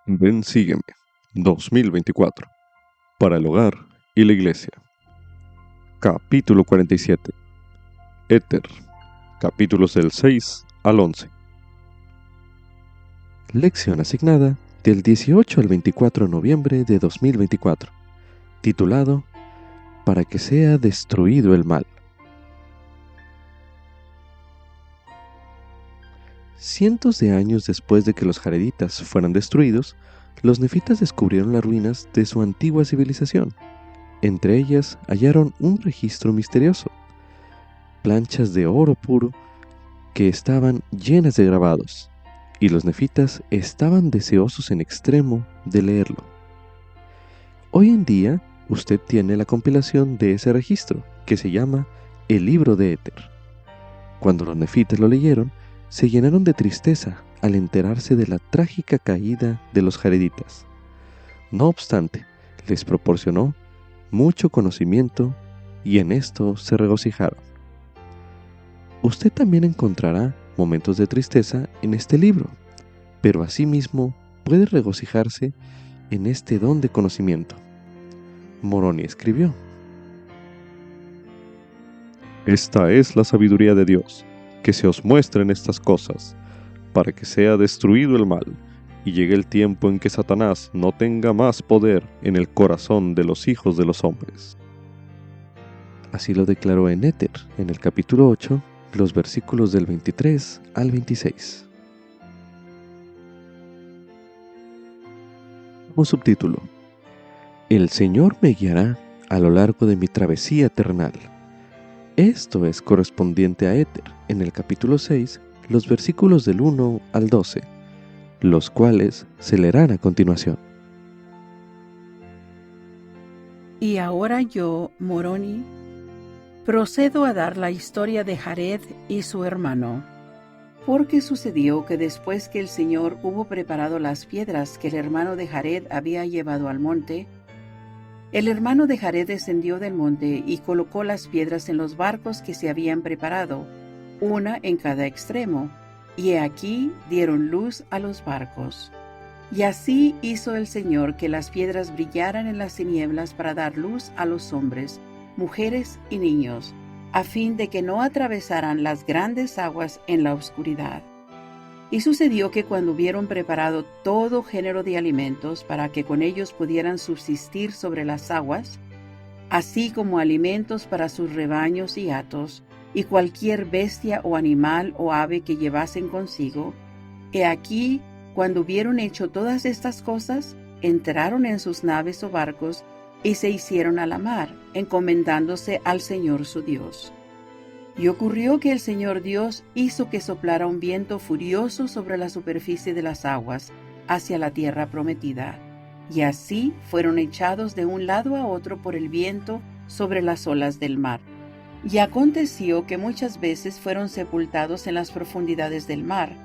Ven, sígueme. 2024. Para el hogar y la iglesia. Capítulo 47. Éter. Capítulos del 6 al 11. Lección asignada del 18 al 24 de noviembre de 2024. Titulado Para que sea destruido el mal. Cientos de años después de que los jareditas fueran destruidos, los nefitas descubrieron las ruinas de su antigua civilización. Entre ellas hallaron un registro misterioso, planchas de oro puro que estaban llenas de grabados, y los nefitas estaban deseosos en extremo de leerlo. Hoy en día, usted tiene la compilación de ese registro, que se llama el Libro de Éter. Cuando los nefitas lo leyeron, se llenaron de tristeza al enterarse de la trágica caída de los jareditas. No obstante, les proporcionó mucho conocimiento y en esto se regocijaron. Usted también encontrará momentos de tristeza en este libro, pero asimismo puede regocijarse en este don de conocimiento. Moroni escribió: Esta es la sabiduría de Dios, que se os muestren estas cosas, para que sea destruido el mal, y llegue el tiempo en que Satanás no tenga más poder en el corazón de los hijos de los hombres. Así lo declaró en Éter, en el capítulo 8, los versículos del 23 al 26. Como subtítulo: El Señor me guiará a lo largo de mi travesía terrenal. Esto es correspondiente a Éter, en el capítulo 6, los versículos del 1 al 12, los cuales se leerán a continuación. Y ahora yo, Moroni, procedo a dar la historia de Jared y su hermano. Porque sucedió que después que el Señor hubo preparado las piedras que el hermano de Jared había llevado al monte, el hermano de Jared descendió del monte y colocó las piedras en los barcos que se habían preparado, una en cada extremo, y he aquí dieron luz a los barcos. Y así hizo el Señor que las piedras brillaran en las tinieblas para dar luz a los hombres, mujeres y niños, a fin de que no atravesaran las grandes aguas en la oscuridad. Y sucedió que cuando hubieron preparado todo género de alimentos para que con ellos pudieran subsistir sobre las aguas, así como alimentos para sus rebaños y hatos, y cualquier bestia o animal o ave que llevasen consigo, he aquí, cuando hubieron hecho todas estas cosas, entraron en sus naves o barcos y se hicieron a la mar, encomendándose al Señor su Dios. Y ocurrió que el Señor Dios hizo que soplara un viento furioso sobre la superficie de las aguas, hacia la tierra prometida. Y así fueron echados de un lado a otro por el viento sobre las olas del mar. Y aconteció que muchas veces fueron sepultados en las profundidades del mar,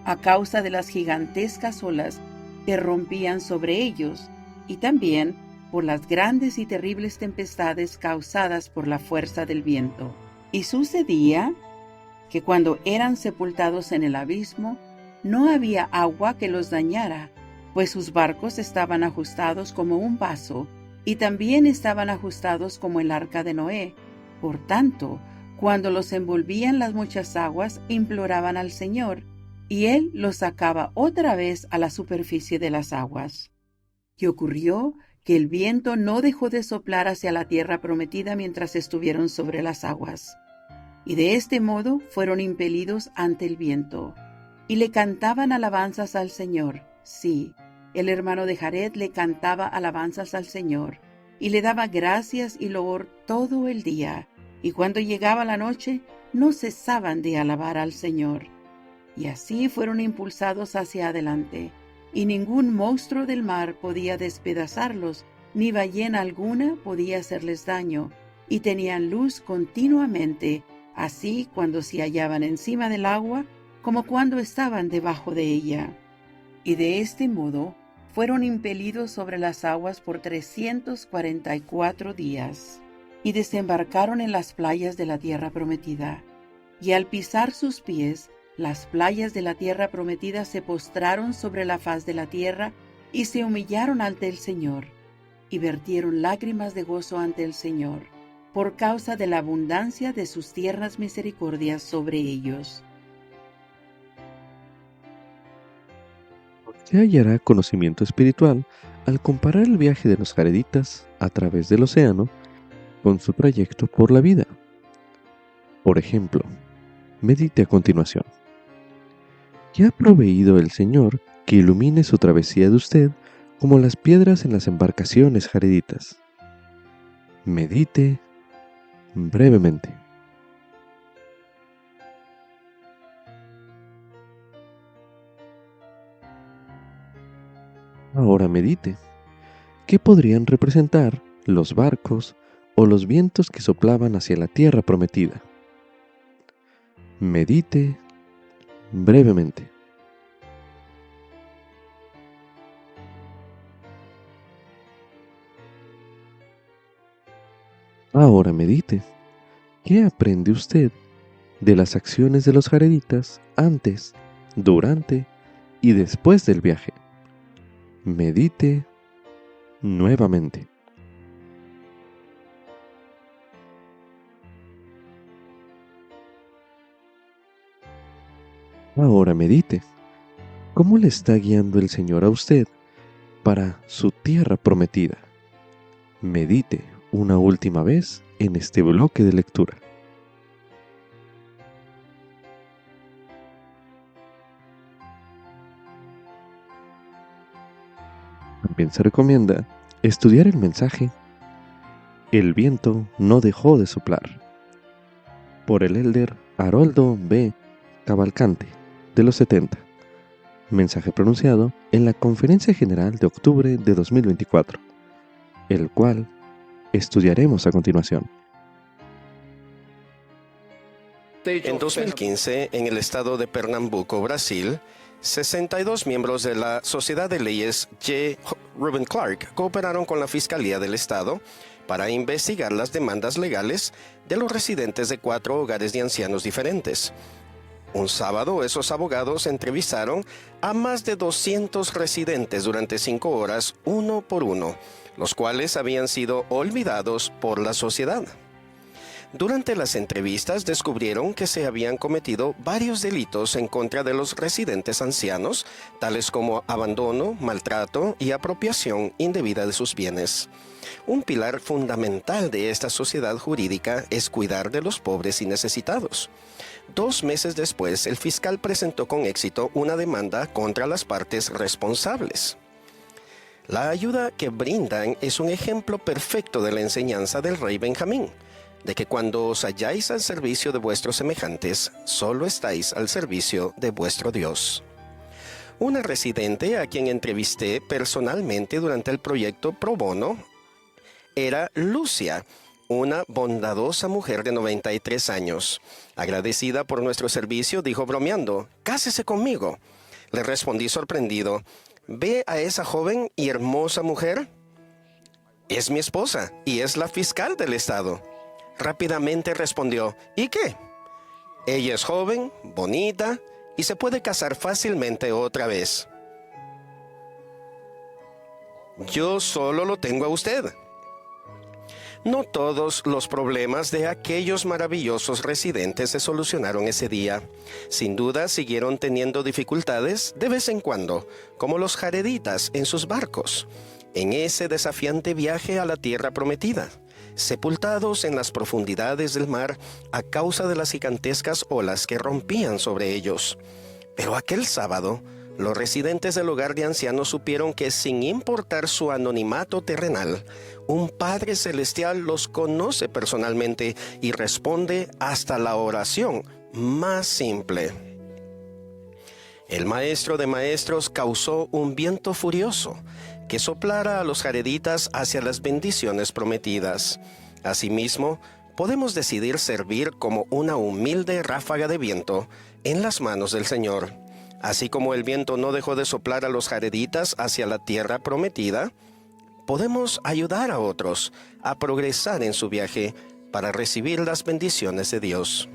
a causa de las gigantescas olas que rompían sobre ellos, y también por las grandes y terribles tempestades causadas por la fuerza del viento. Y sucedía que cuando eran sepultados en el abismo, no había agua que los dañara, pues sus barcos estaban ajustados como un vaso, y también estaban ajustados como el arca de Noé. Por tanto, cuando los envolvían las muchas aguas, imploraban al Señor, y Él los sacaba otra vez a la superficie de las aguas. Y ocurrió que el viento no dejó de soplar hacia la tierra prometida mientras estuvieron sobre las aguas. Y de este modo fueron impelidos ante el viento. Y le cantaban alabanzas al Señor. Sí, el hermano de Jared le cantaba alabanzas al Señor, y le daba gracias y loor todo el día. Y cuando llegaba la noche, no cesaban de alabar al Señor. Y así fueron impulsados hacia adelante, y ningún monstruo del mar podía despedazarlos, ni ballena alguna podía hacerles daño, y tenían luz continuamente, así cuando se hallaban encima del agua, como cuando estaban debajo de ella. Y de este modo fueron impelidos sobre las aguas por 344 días, y desembarcaron en las playas de la tierra prometida. Y al pisar sus pies, las playas de la tierra prometida se postraron sobre la faz de la tierra y se humillaron ante el Señor, y vertieron lágrimas de gozo ante el Señor, por causa de la abundancia de sus tiernas misericordias sobre ellos. Se hallará conocimiento espiritual al comparar el viaje de los jareditas a través del océano con su trayecto por la vida. Por ejemplo, medite a continuación. ¿Qué ha proveído el Señor que ilumine su travesía de usted como las piedras en las embarcaciones jareditas? Medite brevemente. Ahora medite. ¿Qué podrían representar los barcos o los vientos que soplaban hacia la tierra prometida? Medite brevemente. Ahora medite. ¿Qué aprende usted de las acciones de los jareditas antes, durante y después del viaje? Medite nuevamente. Ahora medite. ¿Cómo le está guiando el Señor a usted para su tierra prometida? Medite una última vez en este bloque de lectura. También se recomienda estudiar el mensaje El viento no dejó de soplar, por el elder Haroldo B. Cavalcante, de los 70. Mensaje pronunciado en la Conferencia General de octubre de 2024, el cual estudiaremos a continuación. En 2015, en el estado de Pernambuco, Brasil, 62 miembros de la Sociedad de Leyes J. Reuben Clark cooperaron con la Fiscalía del Estado para investigar las demandas legales de los residentes de 4 hogares de ancianos diferentes. Un sábado, esos abogados entrevistaron a más de 200 residentes durante 5 horas, uno por uno, los cuales habían sido olvidados por la sociedad. Durante las entrevistas descubrieron que se habían cometido varios delitos en contra de los residentes ancianos, tales como abandono, maltrato y apropiación indebida de sus bienes. Un pilar fundamental de esta sociedad jurídica es cuidar de los pobres y necesitados. 2 meses después, el fiscal presentó con éxito una demanda contra las partes responsables. La ayuda que brindan es un ejemplo perfecto de la enseñanza del rey Benjamín, de que cuando os halláis al servicio de vuestros semejantes, solo estáis al servicio de vuestro Dios. Una residente a quien entrevisté personalmente durante el proyecto Pro Bono era Lucia, una bondadosa mujer de 93 años. Agradecida por nuestro servicio, dijo bromeando, «Cásese conmigo». Le respondí sorprendido, «¿Ve a esa joven y hermosa mujer? Es mi esposa y es la fiscal del estado». Rápidamente respondió, «¿Y qué? Ella es joven, bonita y se puede casar fácilmente otra vez. Yo solo lo tengo a usted». No todos los problemas de aquellos maravillosos residentes se solucionaron ese día. Sin duda siguieron teniendo dificultades de vez en cuando, como los jareditas en sus barcos, en ese desafiante viaje a la tierra prometida, sepultados en las profundidades del mar a causa de las gigantescas olas que rompían sobre ellos. Pero aquel sábado, los residentes del hogar de ancianos supieron que sin importar su anonimato terrenal, un Padre Celestial los conoce personalmente y responde hasta la oración más simple. El Maestro de Maestros causó un viento furioso que soplara a los jareditas hacia las bendiciones prometidas. Asimismo, podemos decidir servir como una humilde ráfaga de viento en las manos del Señor. Así como el viento no dejó de soplar a los jareditas hacia la tierra prometida, podemos ayudar a otros a progresar en su viaje para recibir las bendiciones de Dios.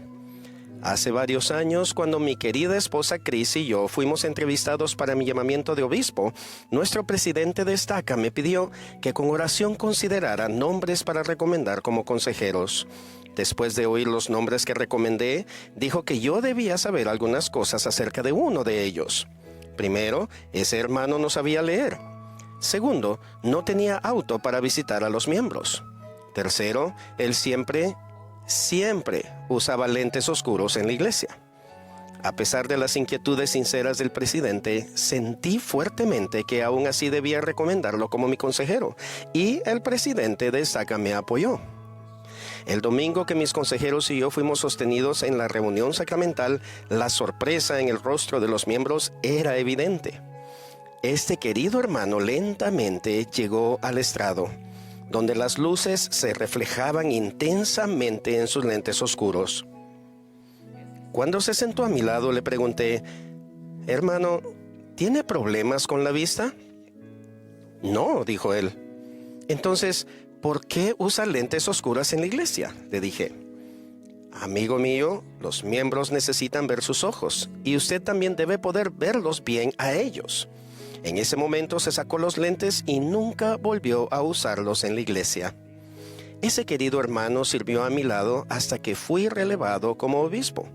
Hace varios años, cuando mi querida esposa Chris y yo fuimos entrevistados para mi llamamiento de obispo, nuestro presidente de estaca me pidió que con oración considerara nombres para recomendar como consejeros. Después de oír los nombres que recomendé, dijo que yo debía saber algunas cosas acerca de uno de ellos. Primero, ese hermano no sabía leer. Segundo, no tenía auto para visitar a los miembros. Tercero, él siempre usaba lentes oscuros en la iglesia. A pesar de las inquietudes sinceras del presidente, sentí fuertemente que aún así debía recomendarlo como mi consejero, y el presidente de estaca me apoyó. El domingo que mis consejeros y yo fuimos sostenidos en la reunión sacramental, la sorpresa en el rostro de los miembros era evidente. Este querido hermano lentamente llegó al estrado, donde las luces se reflejaban intensamente en sus lentes oscuros. Cuando se sentó a mi lado le pregunté: «Hermano, ¿tiene problemas con la vista?» «No», dijo él. «Entonces, ¿por qué usa lentes oscuras en la iglesia?», le dije. «Amigo mío, los miembros necesitan ver sus ojos, y usted también debe poder verlos bien a ellos». En ese momento se sacó los lentes y nunca volvió a usarlos en la iglesia. Ese querido hermano sirvió a mi lado hasta que fui relevado como obispo,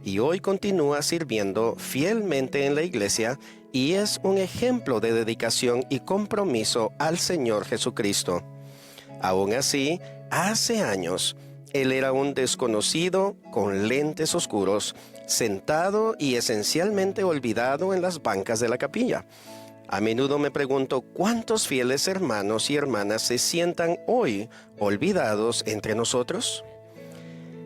y hoy continúa sirviendo fielmente en la iglesia y es un ejemplo de dedicación y compromiso al Señor Jesucristo. Aún así, hace años, él era un desconocido con lentes oscuros, sentado y esencialmente olvidado en las bancas de la capilla. A menudo me pregunto cuántos fieles hermanos y hermanas se sientan hoy olvidados entre nosotros.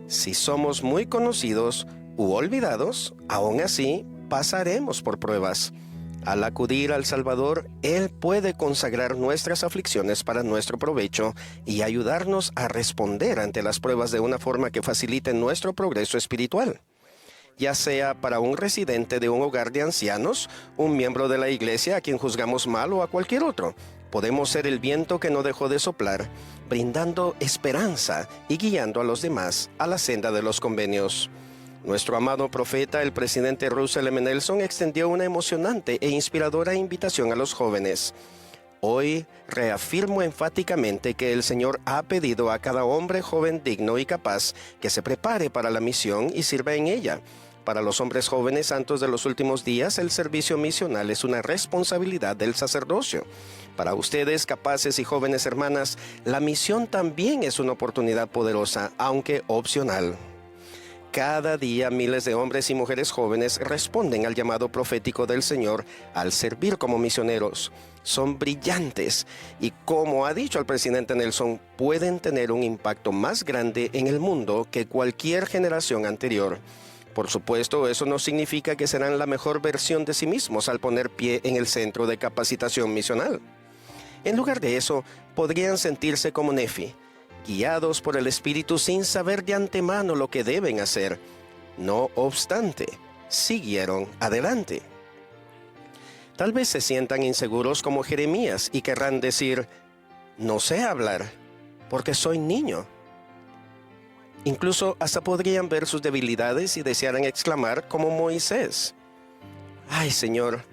Si somos muy conocidos u olvidados, aún así pasaremos por pruebas. Al acudir al Salvador, Él puede consagrar nuestras aflicciones para nuestro provecho y ayudarnos a responder ante las pruebas de una forma que facilite nuestro progreso espiritual. Ya sea para un residente de un hogar de ancianos, un miembro de la iglesia a quien juzgamos mal o a cualquier otro, podemos ser el viento que no dejó de soplar, brindando esperanza y guiando a los demás a la senda de los convenios. Nuestro amado profeta, el presidente Russell M. Nelson, extendió una emocionante e inspiradora invitación a los jóvenes. Hoy reafirmo enfáticamente que el Señor ha pedido a cada hombre joven digno y capaz que se prepare para la misión y sirva en ella. Para los hombres jóvenes santos de los últimos días, el servicio misional es una responsabilidad del sacerdocio. Para ustedes, capaces y jóvenes hermanas, la misión también es una oportunidad poderosa, aunque opcional. Cada día miles de hombres y mujeres jóvenes responden al llamado profético del Señor al servir como misioneros. Son brillantes y, como ha dicho el presidente Nelson, pueden tener un impacto más grande en el mundo que cualquier generación anterior. Por supuesto, eso no significa que serán la mejor versión de sí mismos al poner pie en el centro de capacitación misional. En lugar de eso, podrían sentirse como Nefi, guiados por el Espíritu sin saber de antemano lo que deben hacer. No obstante, siguieron adelante. Tal vez se sientan inseguros como Jeremías y querrán decir: «No sé hablar, porque soy niño». Incluso hasta podrían ver sus debilidades y desearan exclamar como Moisés: «Ay, Señor,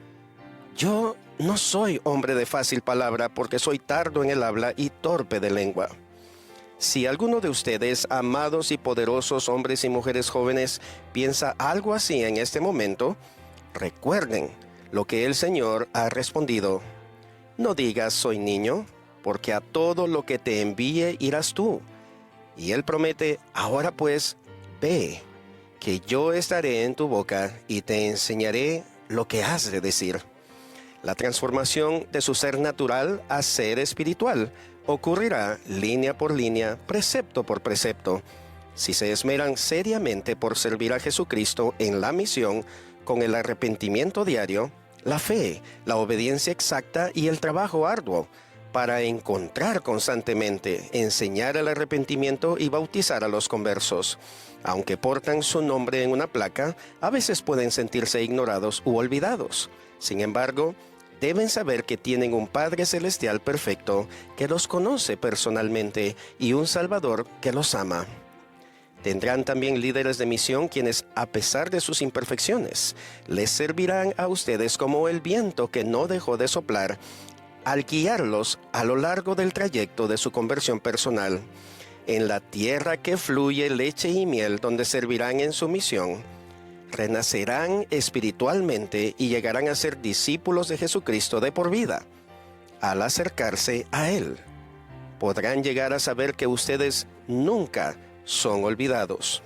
yo no soy hombre de fácil palabra porque soy tardo en el habla y torpe de lengua». Si alguno de ustedes, amados y poderosos hombres y mujeres jóvenes, piensa algo así en este momento, recuerden lo que el Señor ha respondido: «No digas soy niño, porque a todo lo que te envíe irás tú». Y Él promete: «Ahora pues, ve, que yo estaré en tu boca y te enseñaré lo que has de decir». La transformación de su ser natural a ser espiritual ocurrirá línea por línea, precepto por precepto, si se esmeran seriamente por servir a Jesucristo en la misión con el arrepentimiento diario, la fe, la obediencia exacta y el trabajo arduo, para encontrar constantemente, enseñar el arrepentimiento y bautizar a los conversos. Aunque portan su nombre en una placa, a veces pueden sentirse ignorados u olvidados. Sin embargo, deben saber que tienen un Padre Celestial perfecto que los conoce personalmente y un Salvador que los ama. Tendrán también líderes de misión quienes, a pesar de sus imperfecciones, les servirán a ustedes como el viento que no dejó de soplar al guiarlos a lo largo del trayecto de su conversión personal. En la tierra que fluye leche y miel, donde servirán en su misión, renacerán espiritualmente y llegarán a ser discípulos de Jesucristo de por vida. Al acercarse a Él, podrán llegar a saber que ustedes nunca son olvidados.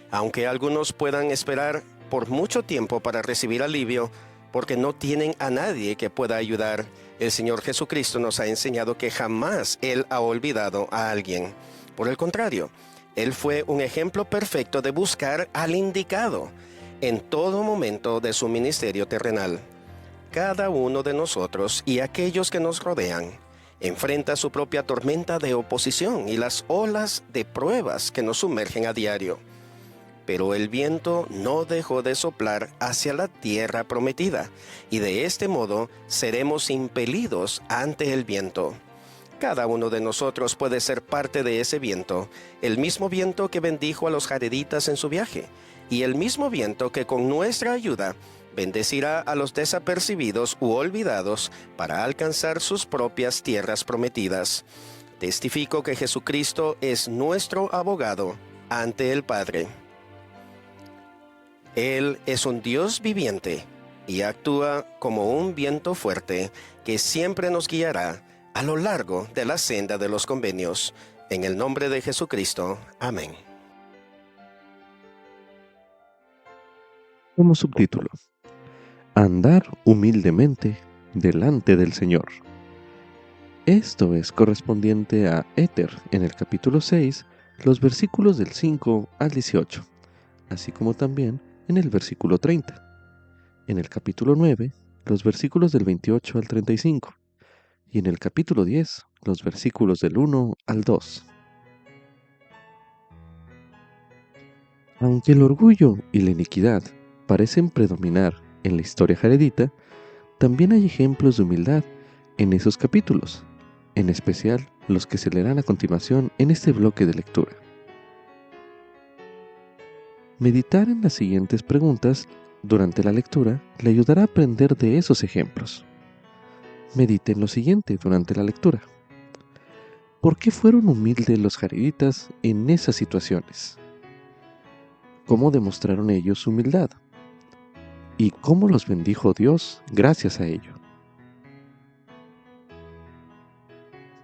Aunque algunos puedan esperar por mucho tiempo para recibir alivio, porque no tienen a nadie que pueda ayudar, el Señor Jesucristo nos ha enseñado que jamás Él ha olvidado a alguien. Por el contrario, Él fue un ejemplo perfecto de buscar al indicado en todo momento de su ministerio terrenal. Cada uno de nosotros y aquellos que nos rodean enfrenta su propia tormenta de oposición y las olas de pruebas que nos sumergen a diario. Pero el viento no dejó de soplar hacia la tierra prometida, y de este modo seremos impelidos ante el viento. Cada uno de nosotros puede ser parte de ese viento, el mismo viento que bendijo a los jareditas en su viaje, y el mismo viento que con nuestra ayuda bendecirá a los desapercibidos u olvidados para alcanzar sus propias tierras prometidas. Testifico que Jesucristo es nuestro abogado ante el Padre. Él es un Dios viviente y actúa como un viento fuerte que siempre nos guiará a lo largo de la senda de los convenios. En el nombre de Jesucristo. Amén. Como subtítulo: Andar humildemente delante del Señor. Esto es correspondiente a Éter en el capítulo 6, los versículos del 5 al 18, así como también en el versículo 30. En el capítulo 9, los versículos del 28 al 35. Y en el capítulo 10, los versículos del 1 al 2. Aunque el orgullo y la iniquidad parecen predominar en la historia jaredita, también hay ejemplos de humildad en esos capítulos, en especial los que se leerán a continuación en este bloque de lectura. Meditar en las siguientes preguntas durante la lectura le ayudará a aprender de esos ejemplos. Medite en lo siguiente durante la lectura. ¿Por qué fueron humildes los jareditas en esas situaciones? ¿Cómo demostraron ellos su humildad? ¿Y cómo los bendijo Dios gracias a ello?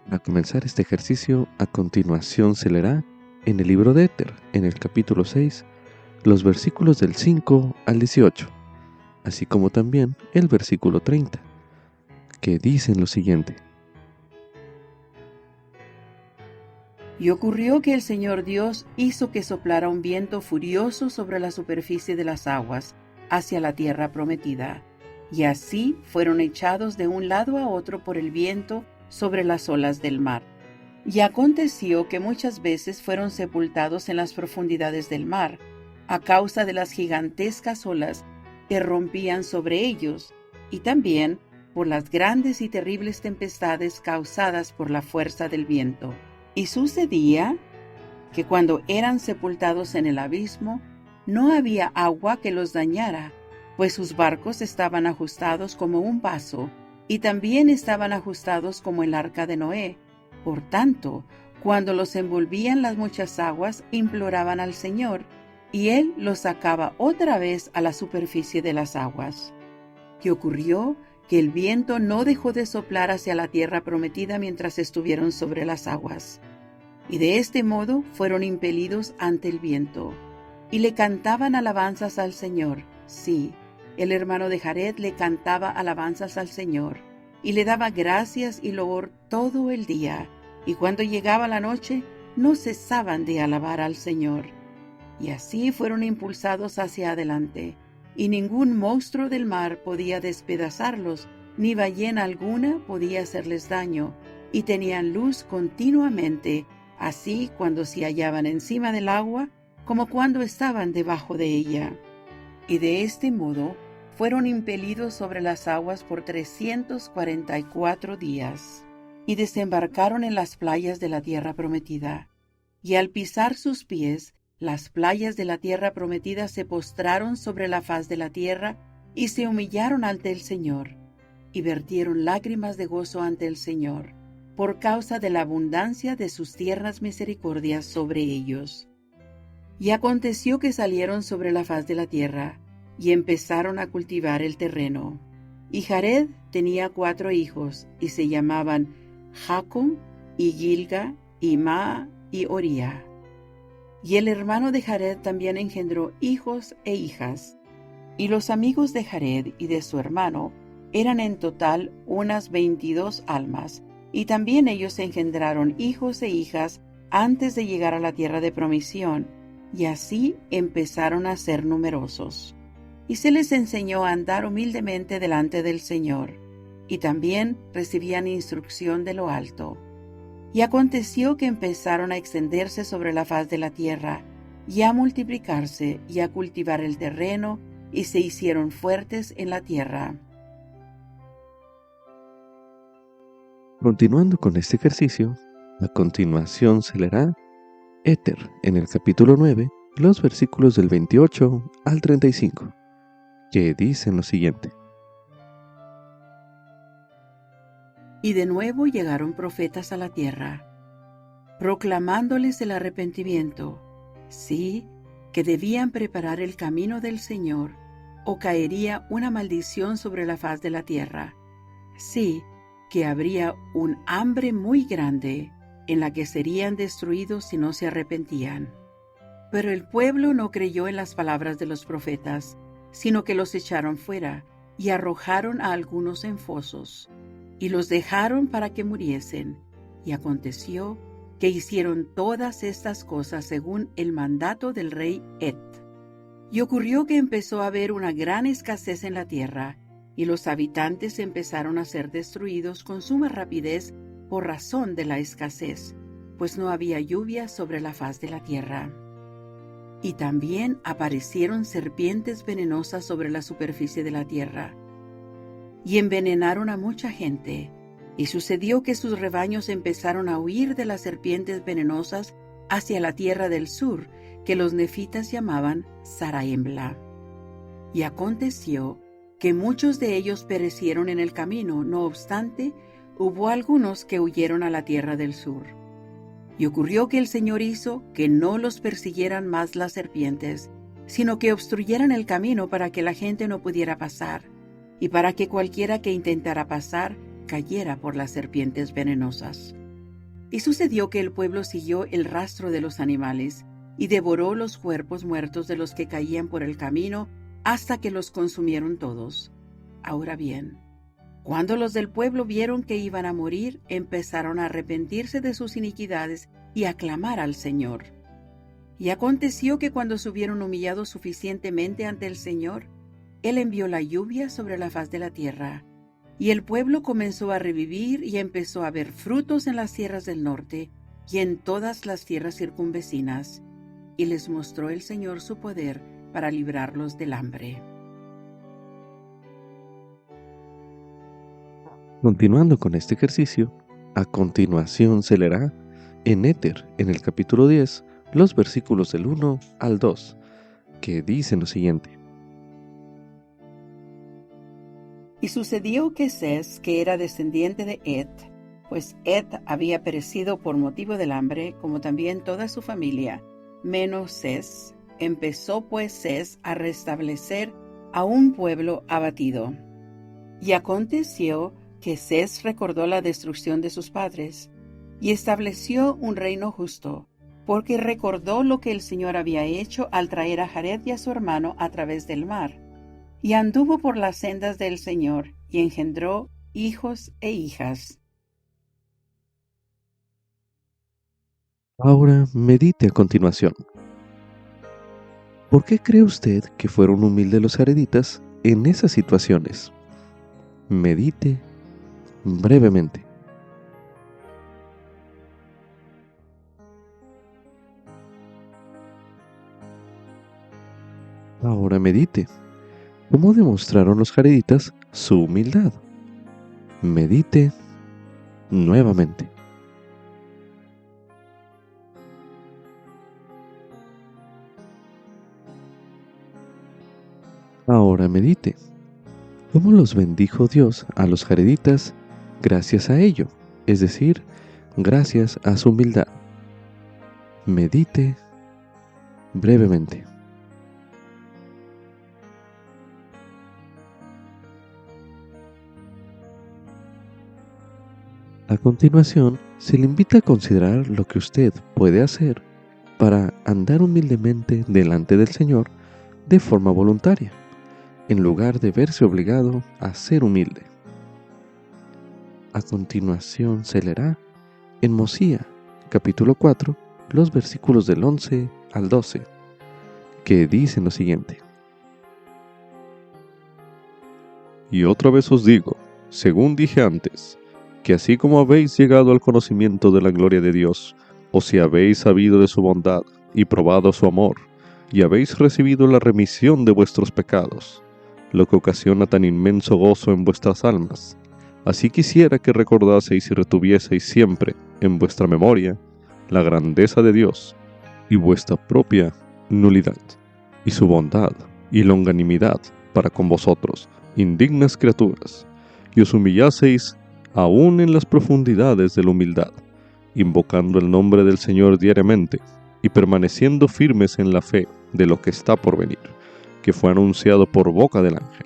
Para comenzar este ejercicio, a continuación se leerá en el libro de Éter, en el capítulo 6, los versículos del 5 al 18, así como también el versículo 30, que dicen lo siguiente. Y ocurrió que el Señor Dios hizo que soplara un viento furioso sobre la superficie de las aguas, hacia la tierra prometida, y así fueron echados de un lado a otro por el viento sobre las olas del mar. Y aconteció que muchas veces fueron sepultados en las profundidades del mar, a causa de las gigantescas olas que rompían sobre ellos, y también por las grandes y terribles tempestades causadas por la fuerza del viento. Y sucedía que cuando eran sepultados en el abismo, no había agua que los dañara, pues sus barcos estaban ajustados como un vaso, y también estaban ajustados como el arca de Noé. Por tanto, cuando los envolvían las muchas aguas, imploraban al Señor, y Él los sacaba otra vez a la superficie de las aguas. Y ocurrió que el viento no dejó de soplar hacia la tierra prometida mientras estuvieron sobre las aguas. Y de este modo fueron impelidos ante el viento. Y le cantaban alabanzas al Señor. Sí, el hermano de Jared le cantaba alabanzas al Señor, y le daba gracias y loor todo el día. Y cuando llegaba la noche, no cesaban de alabar al Señor. Y así fueron impulsados hacia adelante, y ningún monstruo del mar podía despedazarlos, ni ballena alguna podía hacerles daño, y tenían luz continuamente, así cuando se hallaban encima del agua, como cuando estaban debajo de ella. Y de este modo fueron impelidos sobre las aguas por 344 días, y desembarcaron en las playas de la tierra prometida. y al pisar sus pies, las playas de la tierra prometida se postraron sobre la faz de la tierra y se humillaron ante el Señor, y vertieron lágrimas de gozo ante el Señor, por causa de la abundancia de sus tiernas misericordias sobre ellos. Y aconteció que salieron sobre la faz de la tierra, y empezaron a cultivar el terreno. Y Jared tenía 4 hijos, y se llamaban Jacom, y Gilga, y Maa, y Oría. Y el hermano de Jared también engendró hijos e hijas. Y los amigos de Jared y de su hermano eran en total unas 22 almas, y también ellos engendraron hijos e hijas antes de llegar a la tierra de promisión, y así empezaron a ser numerosos. Y se les enseñó a andar humildemente delante del Señor, y también recibían instrucción de lo alto. Y aconteció que empezaron a extenderse sobre la faz de la tierra, y a multiplicarse, y a cultivar el terreno, y se hicieron fuertes en la tierra. Continuando con este ejercicio, a continuación se leerá Éter en el capítulo 9, los versículos del 28 al 35, que dicen lo siguiente. Y de nuevo llegaron profetas a la tierra, proclamándoles el arrepentimiento, sí, que debían preparar el camino del Señor, o caería una maldición sobre la faz de la tierra. Sí, que habría un hambre muy grande, en la que serían destruidos si no se arrepentían. Pero el pueblo no creyó en las palabras de los profetas, sino que los echaron fuera, y arrojaron a algunos en fosos, y los dejaron para que muriesen. Y aconteció que hicieron todas estas cosas según el mandato del rey Et. Y ocurrió que empezó a haber una gran escasez en la tierra, y los habitantes empezaron a ser destruidos con suma rapidez por razón de la escasez, pues no había lluvia sobre la faz de la tierra. Y también aparecieron serpientes venenosas sobre la superficie de la tierra, y envenenaron a mucha gente. Y sucedió que sus rebaños empezaron a huir de las serpientes venenosas hacia la tierra del sur, que los nefitas llamaban Zarahemla. Y aconteció que muchos de ellos perecieron en el camino, no obstante, hubo algunos que huyeron a la tierra del sur. Y ocurrió que el Señor hizo que no los persiguieran más las serpientes, sino que obstruyeran el camino para que la gente no pudiera pasar, y para que cualquiera que intentara pasar cayera por las serpientes venenosas. Y sucedió que el pueblo siguió el rastro de los animales, y devoró los cuerpos muertos de los que caían por el camino, hasta que los consumieron todos. Ahora bien, cuando los del pueblo vieron que iban a morir, empezaron a arrepentirse de sus iniquidades y a clamar al Señor. Y aconteció que cuando se hubieron humillado suficientemente ante el Señor, Él envió la lluvia sobre la faz de la tierra, y el pueblo comenzó a revivir y empezó a haber frutos en las tierras del norte y en todas las tierras circunvecinas, y les mostró el Señor su poder para librarlos del hambre. Continuando con este ejercicio, a continuación se leerá en Éter, en el capítulo 10, los versículos del 1 al 2, que dicen lo siguiente. Y sucedió que Ses, que era descendiente de Et, pues Et había perecido por motivo del hambre, como también toda su familia, menos Ses, empezó pues Ses a restablecer a un pueblo abatido. Y aconteció que Ses recordó la destrucción de sus padres, y estableció un reino justo, porque recordó lo que el Señor había hecho al traer a Jared y a su hermano a través del mar, y anduvo por las sendas del Señor, y engendró hijos e hijas. Ahora medite a continuación. ¿Por qué cree usted que fueron humildes los jareditas en esas situaciones? Medite brevemente. Ahora medite. ¿Cómo demostraron los jareditas su humildad? Medite nuevamente. Ahora medite. ¿Cómo los bendijo Dios a los jareditas gracias a ello? Es decir, gracias a su humildad. Medite brevemente. A continuación, se le invita a considerar lo que usted puede hacer para andar humildemente delante del Señor de forma voluntaria, en lugar de verse obligado a ser humilde. A continuación se leerá en Mosía, capítulo 4, los versículos del 11 al 12, que dicen lo siguiente. Y otra vez os digo, según dije antes, que así como habéis llegado al conocimiento de la gloria de Dios, o si habéis sabido de su bondad y probado su amor, y habéis recibido la remisión de vuestros pecados, lo que ocasiona tan inmenso gozo en vuestras almas, así quisiera que recordaseis y retuvieseis siempre en vuestra memoria la grandeza de Dios y vuestra propia nulidad, y su bondad y longanimidad para con vosotros, indignas criaturas, y os humillaseis aún en las profundidades de la humildad, invocando el nombre del Señor diariamente y permaneciendo firmes en la fe de lo que está por venir, que fue anunciado por boca del ángel.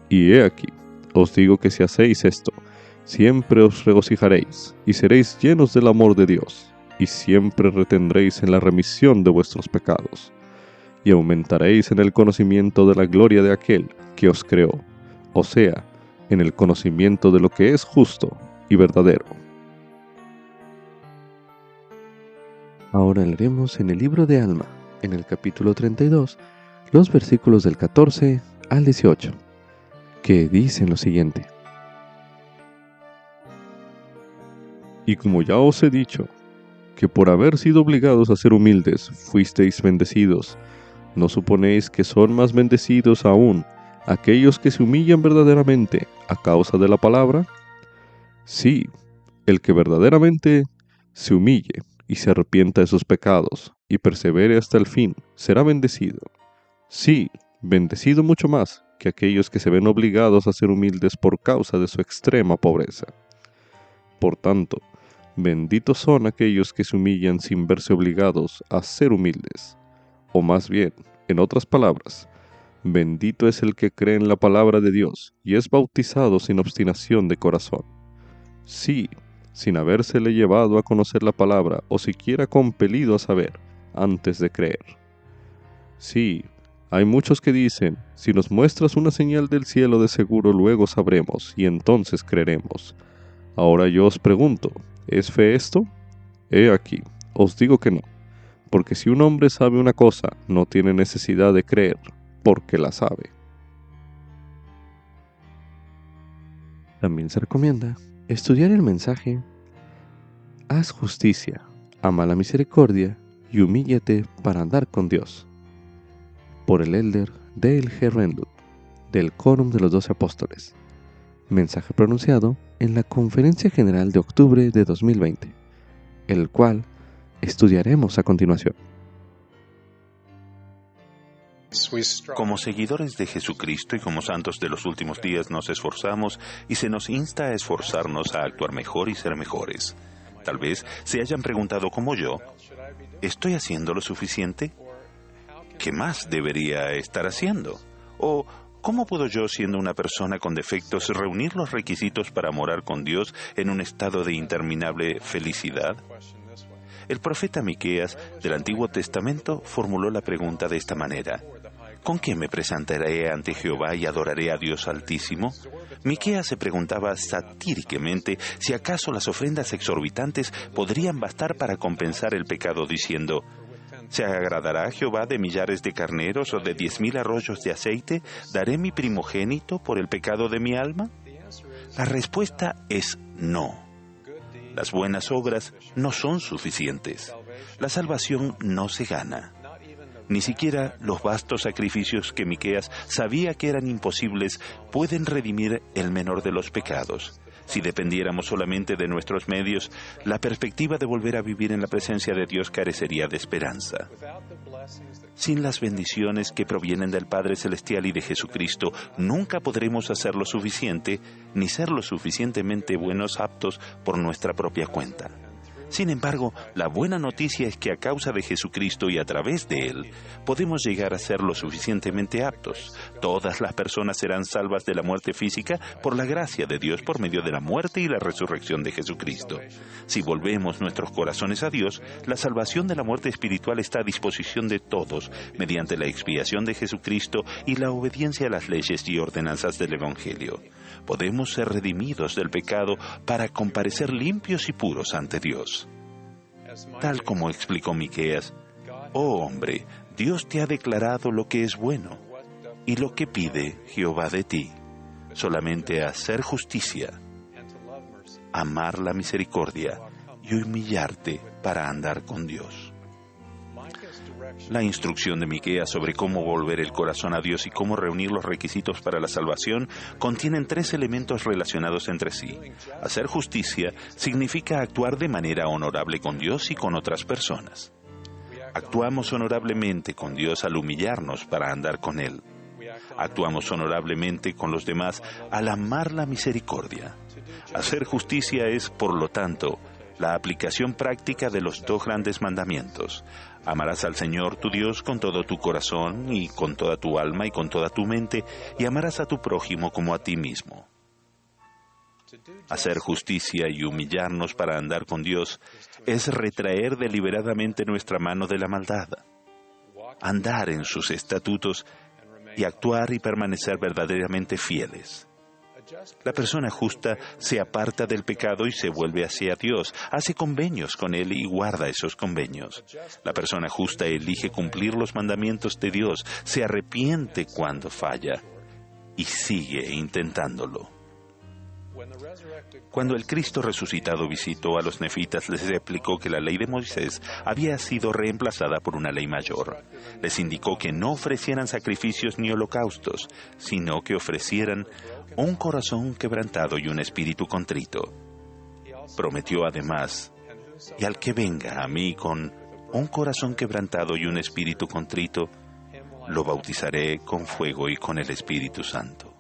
Y he aquí, os digo que si hacéis esto, siempre os regocijaréis y seréis llenos del amor de Dios, y siempre retendréis en la remisión de vuestros pecados, y aumentaréis en el conocimiento de la gloria de aquel que os creó, o sea, en el conocimiento de lo que es justo y verdadero. Ahora leeremos en el libro de Alma, en el capítulo 32, los versículos del 14 al 18, que dicen lo siguiente. Y como ya os he dicho, que por haber sido obligados a ser humildes fuisteis bendecidos, ¿no suponéis que son más bendecidos aún aquellos que se humillan verdaderamente a causa de la palabra? Sí, el que verdaderamente se humille y se arrepienta de sus pecados y persevere hasta el fin, será bendecido. Sí, bendecido mucho más que aquellos que se ven obligados a ser humildes por causa de su extrema pobreza. Por tanto, benditos son aquellos que se humillan sin verse obligados a ser humildes. O más bien, en otras palabras, bendito es el que cree en la palabra de Dios y es bautizado sin obstinación de corazón. Sí, sin habérsele llevado a conocer la palabra o siquiera compelido a saber antes de creer. Sí, hay muchos que dicen, si nos muestras una señal del cielo de seguro luego sabremos y entonces creeremos. Ahora yo os pregunto, ¿es fe esto? He aquí, os digo que no, porque si un hombre sabe una cosa, no tiene necesidad de creer, porque la sabe. También se recomienda estudiar el mensaje Haz justicia, ama la misericordia y humíllate para andar con Dios, por el elder Dale G. Renlund, del Quórum de los 12 Apóstoles. Mensaje pronunciado en la Conferencia General de octubre de 2020, el cual estudiaremos a continuación. Como seguidores de Jesucristo y como santos de los últimos días nos esforzamos y se nos insta a esforzarnos a actuar mejor y ser mejores. Tal vez se hayan preguntado como yo, ¿estoy haciendo lo suficiente? ¿Qué más debería estar haciendo? ¿O cómo puedo yo, siendo una persona con defectos, reunir los requisitos para morar con Dios en un estado de interminable felicidad? El profeta Miqueas del Antiguo Testamento formuló la pregunta de esta manera: ¿con qué me presentaré ante Jehová y adoraré a Dios Altísimo? Miqueas se preguntaba satíricamente si acaso las ofrendas exorbitantes podrían bastar para compensar el pecado, diciendo: ¿se agradará a Jehová de millares de carneros o de 10,000 arroyos de aceite? ¿Daré mi primogénito por el pecado de mi alma? La respuesta es no. Las buenas obras no son suficientes. La salvación no se gana. Ni siquiera los vastos sacrificios que Miqueas sabía que eran imposibles pueden redimir el menor de los pecados. Si dependiéramos solamente de nuestros medios, la perspectiva de volver a vivir en la presencia de Dios carecería de esperanza. Sin las bendiciones que provienen del Padre Celestial y de Jesucristo, nunca podremos hacer lo suficiente, ni ser lo suficientemente buenos aptos por nuestra propia cuenta. Sin embargo, la buena noticia es que a causa de Jesucristo y a través de Él, podemos llegar a ser lo suficientemente aptos. Todas las personas serán salvas de la muerte física por la gracia de Dios por medio de la muerte y la resurrección de Jesucristo. Si volvemos nuestros corazones a Dios, la salvación de la muerte espiritual está a disposición de todos mediante la expiación de Jesucristo y la obediencia a las leyes y ordenanzas del Evangelio. Podemos ser redimidos del pecado para comparecer limpios y puros ante Dios. Tal como explicó Miqueas, «Oh hombre, Dios te ha declarado lo que es bueno y lo que pide Jehová de ti, solamente hacer justicia, amar la misericordia y humillarte para andar con Dios». La instrucción de Miqueas sobre cómo volver el corazón a Dios y cómo reunir los requisitos para la salvación contienen 3 elementos relacionados entre sí. Hacer justicia significa actuar de manera honorable con Dios y con otras personas. Actuamos honorablemente con Dios al humillarnos para andar con Él. Actuamos honorablemente con los demás al amar la misericordia. Hacer justicia es, por lo tanto, la aplicación práctica de los 2 grandes mandamientos. Amarás al Señor tu Dios con todo tu corazón y con toda tu alma y con toda tu mente, y amarás a tu prójimo como a ti mismo. Hacer justicia y humillarnos para andar con Dios es retraer deliberadamente nuestra mano de la maldad, andar en sus estatutos y actuar y permanecer verdaderamente fieles. La persona justa se aparta del pecado y se vuelve hacia Dios, hace convenios con Él y guarda esos convenios. La persona justa elige cumplir los mandamientos de Dios, se arrepiente cuando falla y sigue intentándolo. Cuando el Cristo resucitado visitó a los nefitas, les explicó que la ley de Moisés había sido reemplazada por una ley mayor. Les indicó que no ofrecieran sacrificios ni holocaustos, sino que ofrecieran un corazón quebrantado y un espíritu contrito. Prometió además, y al que venga a mí con un corazón quebrantado y un espíritu contrito, lo bautizaré con fuego y con el Espíritu Santo.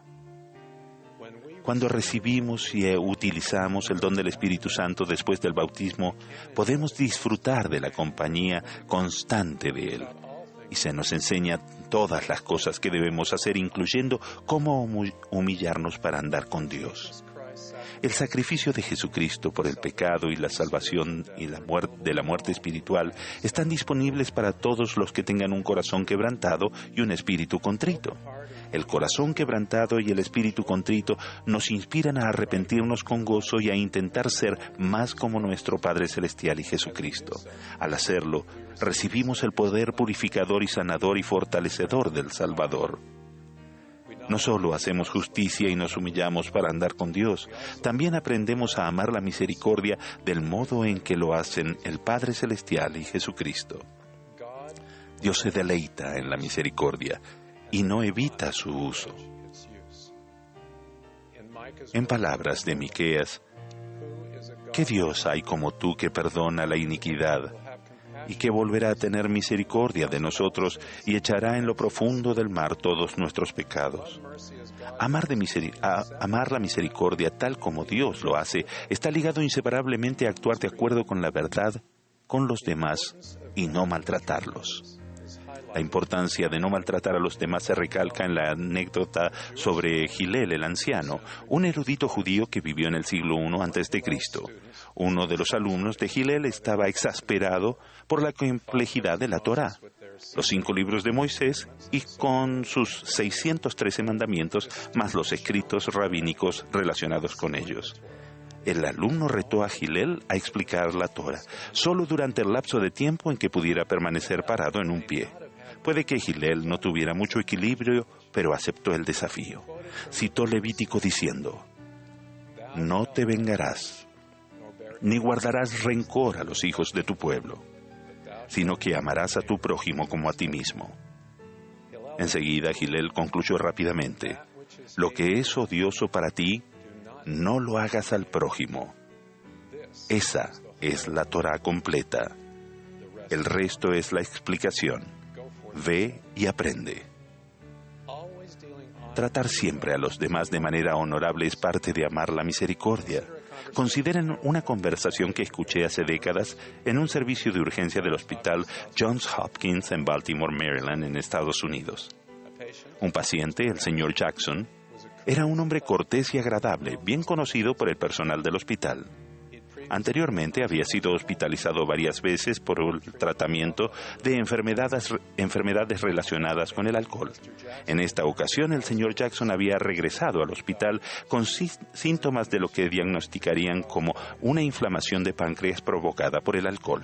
Cuando recibimos y utilizamos el don del Espíritu Santo después del bautismo, podemos disfrutar de la compañía constante de Él. Y se nos enseña todas las cosas que debemos hacer, incluyendo cómo humillarnos para andar con Dios. El sacrificio de Jesucristo por el pecado y la salvación y de la muerte espiritual están disponibles para todos los que tengan un corazón quebrantado y un espíritu contrito. El corazón quebrantado y el espíritu contrito nos inspiran a arrepentirnos con gozo y a intentar ser más como nuestro Padre Celestial y Jesucristo. Al hacerlo, recibimos el poder purificador y sanador y fortalecedor del Salvador. No solo hacemos justicia y nos humillamos para andar con Dios, también aprendemos a amar la misericordia del modo en que lo hacen el Padre Celestial y Jesucristo. Dios se deleita en la misericordia y no evita su uso. En palabras de Miqueas, ¿qué Dios hay como tú que perdona la iniquidad y que volverá a tener misericordia de nosotros y echará en lo profundo del mar todos nuestros pecados? Amar la misericordia tal como Dios lo hace está ligado inseparablemente a actuar de acuerdo con la verdad con los demás y no maltratarlos. La importancia de no maltratar a los demás se recalca en la anécdota sobre Gilel el anciano, un erudito judío que vivió en el siglo I a.C. Uno de los alumnos de Gilel estaba exasperado por la complejidad de la Torá, los 5 libros de Moisés y con sus 613 mandamientos, más los escritos rabínicos relacionados con ellos. El alumno retó a Gilel a explicar la Torá, solo durante el lapso de tiempo en que pudiera permanecer parado en un pie. Puede que Gilel no tuviera mucho equilibrio, pero aceptó el desafío. Citó Levítico diciendo, «No te vengarás, ni guardarás rencor a los hijos de tu pueblo, sino que amarás a tu prójimo como a ti mismo». Enseguida Gilel concluyó rápidamente, «Lo que es odioso para ti, no lo hagas al prójimo. Esa es la Torá completa. El resto es la explicación. Ve y aprende. Tratar siempre a los demás de manera honorable es parte de amar la misericordia. Consideren una conversación que escuché hace décadas en un servicio de urgencia del hospital Johns Hopkins en Baltimore, Maryland, en Estados Unidos. Un paciente, el señor Jackson, era un hombre cortés y agradable, bien conocido por el personal del hospital. Anteriormente había sido hospitalizado varias veces por el tratamiento de enfermedades relacionadas con el alcohol. En esta ocasión, el señor Jackson había regresado al hospital con síntomas de lo que diagnosticarían como una inflamación de páncreas provocada por el alcohol.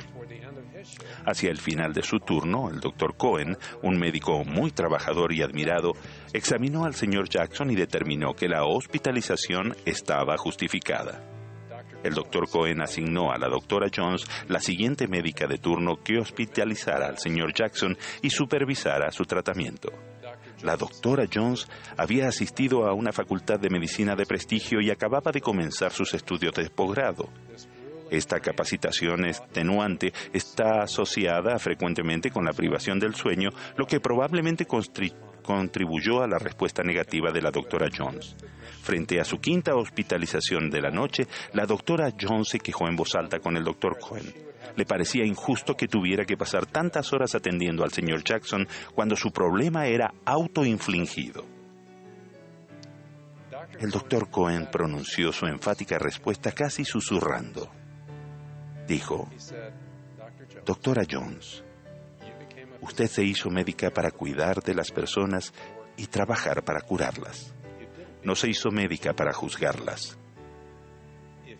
Hacia el final de su turno, el Dr. Cohen, un médico muy trabajador y admirado, examinó al señor Jackson y determinó que la hospitalización estaba justificada. El Dr. Cohen asignó a la doctora Jones, la siguiente médica de turno, que hospitalizara al señor Jackson y supervisara su tratamiento. La doctora Jones había asistido a una facultad de medicina de prestigio y acababa de comenzar sus estudios de posgrado. Esta capacitación extenuante está asociada frecuentemente con la privación del sueño, lo que probablemente contribuyó a la respuesta negativa de la doctora Jones. Frente a su quinta hospitalización de la noche, la doctora Jones se quejó en voz alta con el doctor Cohen. Le parecía injusto que tuviera que pasar tantas horas atendiendo al señor Jackson cuando su problema era autoinfligido. El doctor Cohen pronunció su enfática respuesta casi susurrando. Dijo: Doctora Jones, usted se hizo médica para cuidar de las personas y trabajar para curarlas. No se hizo médica para juzgarlas.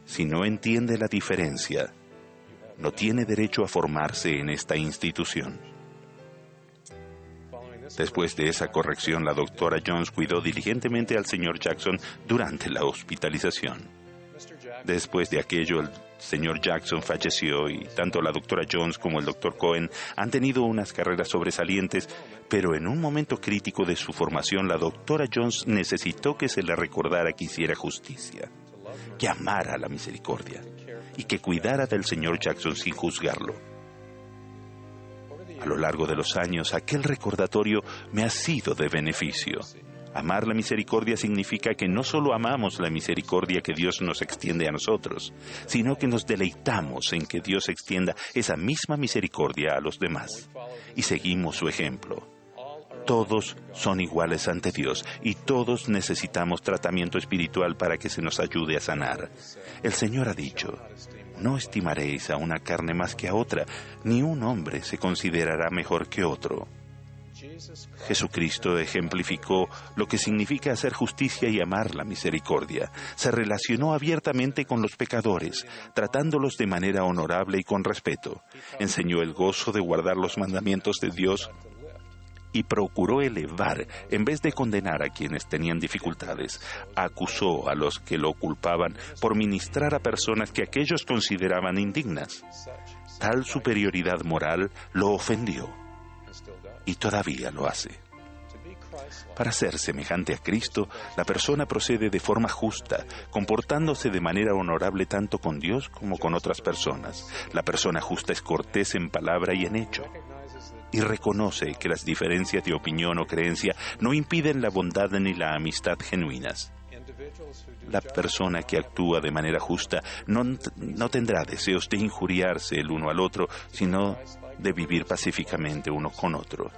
Si no entiende la diferencia, no tiene derecho a formarse en esta institución. Después de esa corrección, la doctora Jones cuidó diligentemente al señor Jackson durante la hospitalización. Después de aquello, el señor Jackson falleció y tanto la doctora Jones como el doctor Cohen han tenido unas carreras sobresalientes, pero en un momento crítico de su formación, la doctora Jones necesitó que se le recordara que hiciera justicia, que amara la misericordia y que cuidara del señor Jackson sin juzgarlo. A lo largo de los años, aquel recordatorio me ha sido de beneficio. Amar la misericordia significa que no solo amamos la misericordia que Dios nos extiende a nosotros, sino que nos deleitamos en que Dios extienda esa misma misericordia a los demás. Y seguimos su ejemplo. Todos son iguales ante Dios y todos necesitamos tratamiento espiritual para que se nos ayude a sanar. El Señor ha dicho: no estimaréis a una carne más que a otra, ni un hombre se considerará mejor que otro. Jesucristo ejemplificó lo que significa hacer justicia y amar la misericordia. Se relacionó abiertamente con los pecadores, tratándolos de manera honorable y con respeto. Enseñó el gozo de guardar los mandamientos de Dios y procuró elevar, en vez de condenar a quienes tenían dificultades. Acusó a los que lo culpaban por ministrar a personas que aquellos consideraban indignas. Tal superioridad moral lo ofendió. Y todavía lo hace. Para ser semejante a Cristo, la persona procede de forma justa, comportándose de manera honorable tanto con Dios como con otras personas. La persona justa es cortés en palabra y en hecho, y reconoce que las diferencias de opinión o creencia no impiden la bondad ni la amistad genuinas. La persona que actúa de manera justa no tendrá deseos de injuriarse el uno al otro, sino de vivir pacíficamente uno con otro.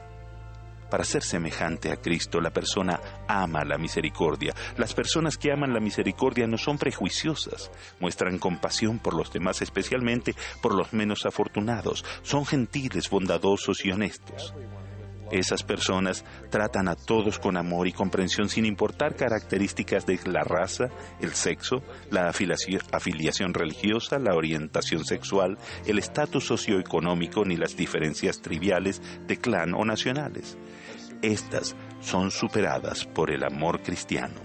Para ser semejante a Cristo, la persona ama la misericordia. Las personas que aman la misericordia no son prejuiciosas, muestran compasión por los demás, especialmente por los menos afortunados. Son gentiles, bondadosos y honestos. Esas personas tratan a todos con amor y comprensión sin importar características de la raza, el sexo, la afiliación religiosa, la orientación sexual, el estatus socioeconómico ni las diferencias triviales de clan o nacionales. Estas son superadas por el amor cristiano.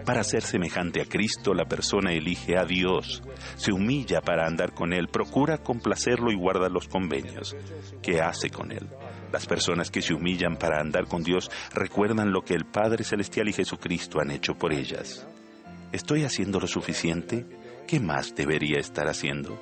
Para ser semejante a Cristo, la persona elige a Dios, se humilla para andar con Él, procura complacerlo y guarda los convenios que hace con Él. Las personas que se humillan para andar con Dios recuerdan lo que el Padre Celestial y Jesucristo han hecho por ellas. ¿Estoy haciendo lo suficiente? ¿Qué más debería estar haciendo?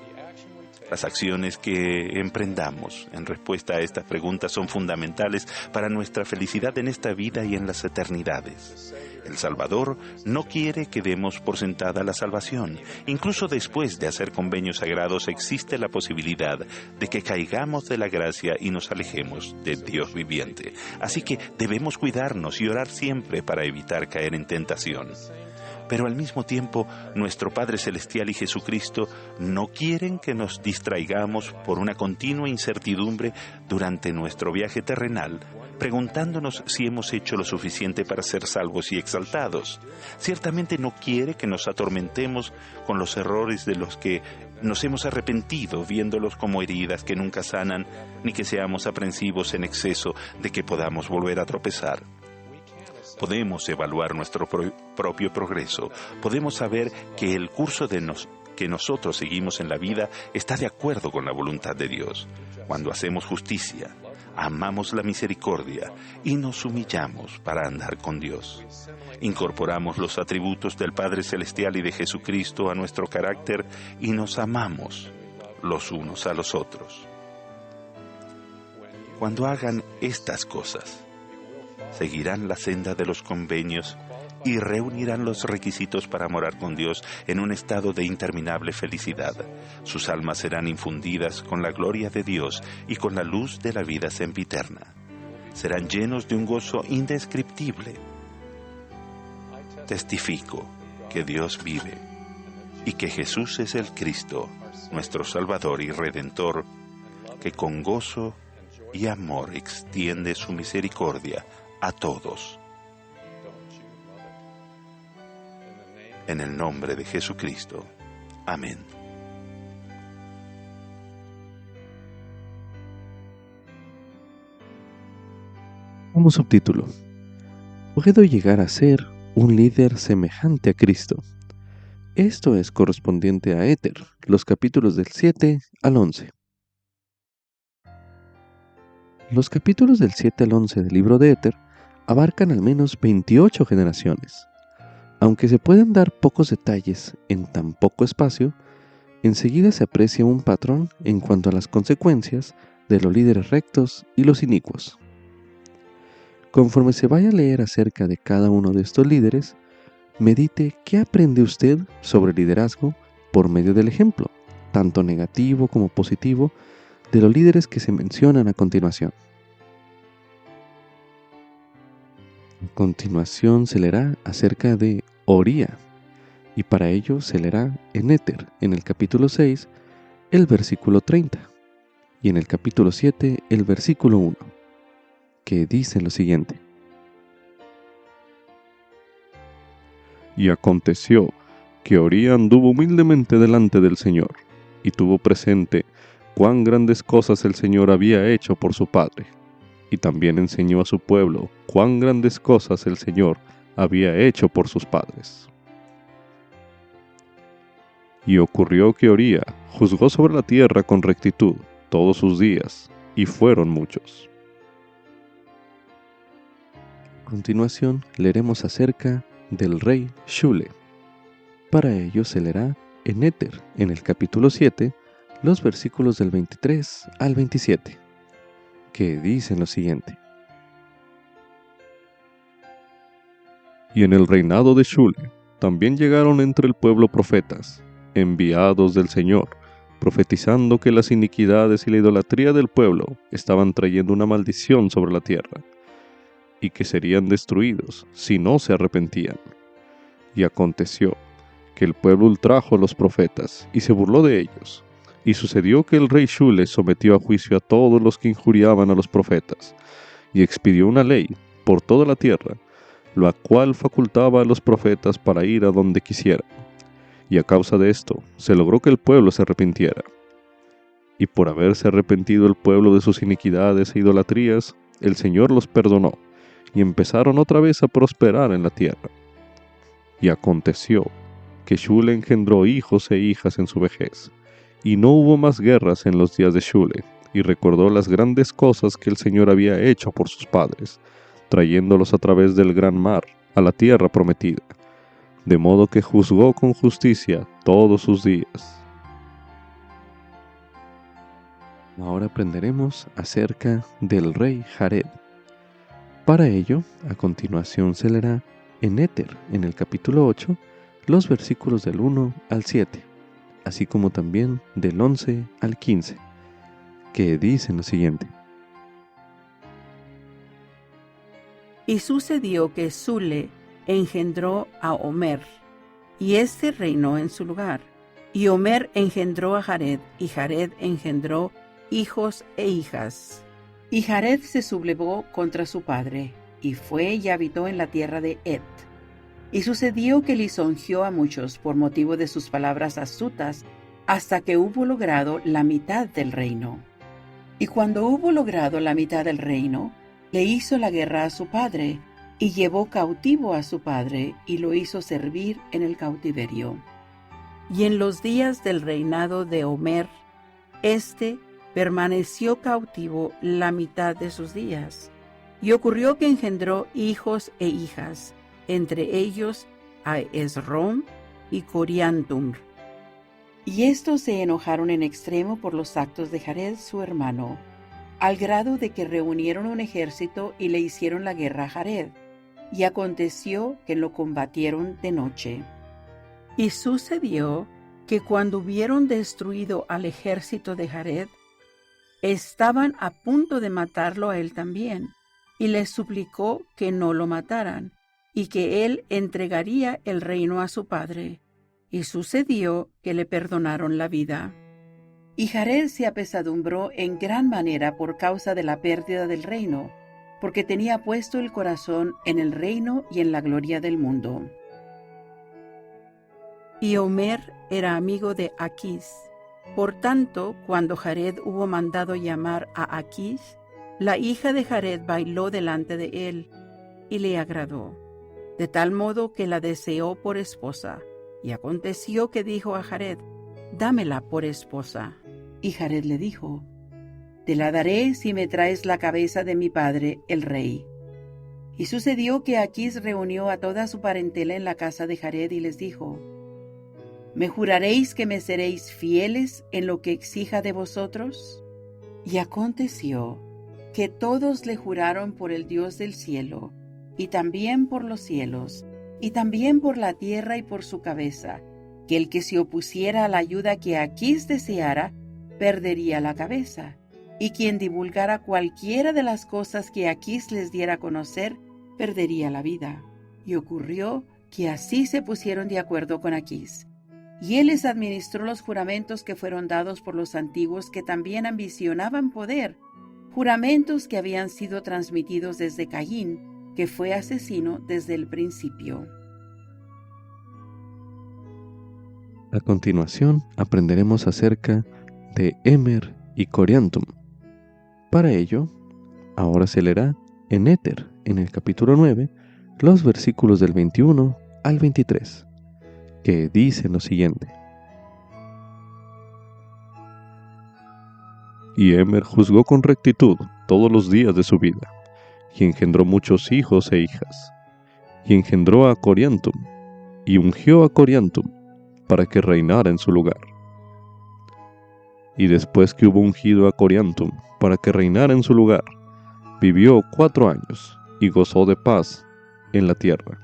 Las acciones que emprendamos en respuesta a estas preguntas son fundamentales para nuestra felicidad en esta vida y en las eternidades. El Salvador no quiere que demos por sentada la salvación. Incluso después de hacer convenios sagrados existe la posibilidad de que caigamos de la gracia y nos alejemos del Dios viviente. Así que debemos cuidarnos y orar siempre para evitar caer en tentación. Pero al mismo tiempo, nuestro Padre Celestial y Jesucristo no quieren que nos distraigamos por una continua incertidumbre durante nuestro viaje terrenal, preguntándonos si hemos hecho lo suficiente para ser salvos y exaltados. Ciertamente no quiere que nos atormentemos con los errores de los que nos hemos arrepentido, viéndolos como heridas que nunca sanan, ni que seamos aprensivos en exceso de que podamos volver a tropezar. Podemos evaluar nuestro propio progreso, podemos saber que el curso que nosotros seguimos en la vida está de acuerdo con la voluntad de Dios. Cuando hacemos justicia, amamos la misericordia y nos humillamos para andar con Dios. Incorporamos los atributos del Padre Celestial y de Jesucristo a nuestro carácter y nos amamos los unos a los otros. Cuando hagan estas cosas, seguirán la senda de los convenios y reunirán los requisitos para morar con Dios en un estado de interminable felicidad. Sus almas serán infundidas con la gloria de Dios y con la luz de la vida sempiterna. Serán llenos de un gozo indescriptible. Testifico que Dios vive y que Jesús es el Cristo, nuestro Salvador y Redentor, que con gozo y amor extiende su misericordia a todos. En el nombre de Jesucristo. Amén. Como subtítulo: ¿puedo llegar a ser un líder semejante a Cristo? Esto es correspondiente a Éter, los capítulos del 7 al 11. Los capítulos del 7 al 11 del libro de Éter abarcan al menos 28 generaciones. Aunque se pueden dar pocos detalles en tan poco espacio, enseguida se aprecia un patrón en cuanto a las consecuencias de los líderes rectos y los inicuos. Conforme se vaya a leer acerca de cada uno de estos líderes, medite qué aprende usted sobre liderazgo por medio del ejemplo, tanto negativo como positivo, de los líderes que se mencionan a continuación. A continuación se leerá acerca de Oría, y para ello se leerá en Éter, en el capítulo 6, el versículo 30, y en el capítulo 7, el versículo 1, que dice lo siguiente: Y aconteció que Oría anduvo humildemente delante del Señor, y tuvo presente cuán grandes cosas el Señor había hecho por su padre, y también enseñó a su pueblo cuán grandes cosas el Señor había hecho por sus padres. Y ocurrió que Oría juzgó sobre la tierra con rectitud todos sus días, y fueron muchos. A continuación leeremos acerca del rey Shule. Para ello se leerá en Éter, en el capítulo 7, los versículos del 23 al 27, que dicen lo siguiente: Y en el reinado de Shule también llegaron entre el pueblo profetas, enviados del Señor, profetizando que las iniquidades y la idolatría del pueblo estaban trayendo una maldición sobre la tierra, y que serían destruidos si no se arrepentían. Y aconteció que el pueblo ultrajo a los profetas y se burló de ellos. Y sucedió que el rey Shule sometió a juicio a todos los que injuriaban a los profetas, y expidió una ley por toda la tierra, la cual facultaba a los profetas para ir a donde quisieran. Y a causa de esto, se logró que el pueblo se arrepintiera. Y por haberse arrepentido el pueblo de sus iniquidades e idolatrías, el Señor los perdonó, y empezaron otra vez a prosperar en la tierra. Y aconteció que Shule engendró hijos e hijas en su vejez, y no hubo más guerras en los días de Shule, y recordó las grandes cosas que el Señor había hecho por sus padres, trayéndolos a través del gran mar a la tierra prometida, de modo que juzgó con justicia todos sus días. Ahora aprenderemos acerca del rey Jared. Para ello, a continuación se leerá en Éter, en el capítulo 8, los versículos del 1 al 7, así como también del 11 al 15, que dicen lo siguiente. Y sucedió que Sule engendró a Omer, y éste reinó en su lugar. Y Omer engendró a Jared, y Jared engendró hijos e hijas. Y Jared se sublevó contra su padre, y fue y habitó en la tierra de Et. Y sucedió que lisonjeó a muchos por motivo de sus palabras astutas, hasta que hubo logrado la mitad del reino. Y cuando hubo logrado la mitad del reino, le hizo la guerra a su padre, y llevó cautivo a su padre, y lo hizo servir en el cautiverio. Y en los días del reinado de Omer, permaneció cautivo la mitad de sus días. Y ocurrió que engendró hijos e hijas, entre ellos a Esrom y Coriantum. Y estos se enojaron en extremo por los actos de Jared su hermano, al grado de que reunieron un ejército y le hicieron la guerra a Jared, y aconteció que lo combatieron de noche. Y sucedió que cuando hubieron destruido al ejército de Jared, estaban a punto de matarlo a él también, y les suplicó que no lo mataran, y que él entregaría el reino a su padre. Y sucedió que le perdonaron la vida. Y Jared se apesadumbró en gran manera por causa de la pérdida del reino, porque tenía puesto el corazón en el reino y en la gloria del mundo. Y Omer era amigo de Aquís. Por tanto, cuando Jared hubo mandado llamar a Aquís, la hija de Jared bailó delante de él, y le agradó, de tal modo que la deseó por esposa. Y aconteció que dijo a Jared, dámela por esposa. Y Jared le dijo, te la daré si me traes la cabeza de mi padre, el rey. Y sucedió que Aquís reunió a toda su parentela en la casa de Jared y les dijo, ¿me juraréis que me seréis fieles en lo que exija de vosotros? Y aconteció que todos le juraron por el Dios del cielo, y también por los cielos, y también por la tierra y por su cabeza, que el que se opusiera a la ayuda que Aquís deseara, perdería la cabeza, y quien divulgara cualquiera de las cosas que Aquís les diera a conocer, perdería la vida. Y ocurrió que así se pusieron de acuerdo con Aquís. Y él les administró los juramentos que fueron dados por los antiguos que también ambicionaban poder, juramentos que habían sido transmitidos desde Caín, que fue asesino desde el principio. A continuación aprenderemos acerca de Emer y Coriantum. Para ello, ahora se leerá en Éter, en el capítulo 9, los versículos del 21 al 23, que dicen lo siguiente. Y Emer juzgó con rectitud todos los días de su vida, y engendró muchos hijos e hijas, y engendró a Coriantum, y ungió a Coriantum, para que reinara en su lugar. Y después que hubo ungido a Coriantum, para que reinara en su lugar, vivió 4 años, y gozó de paz en la tierra.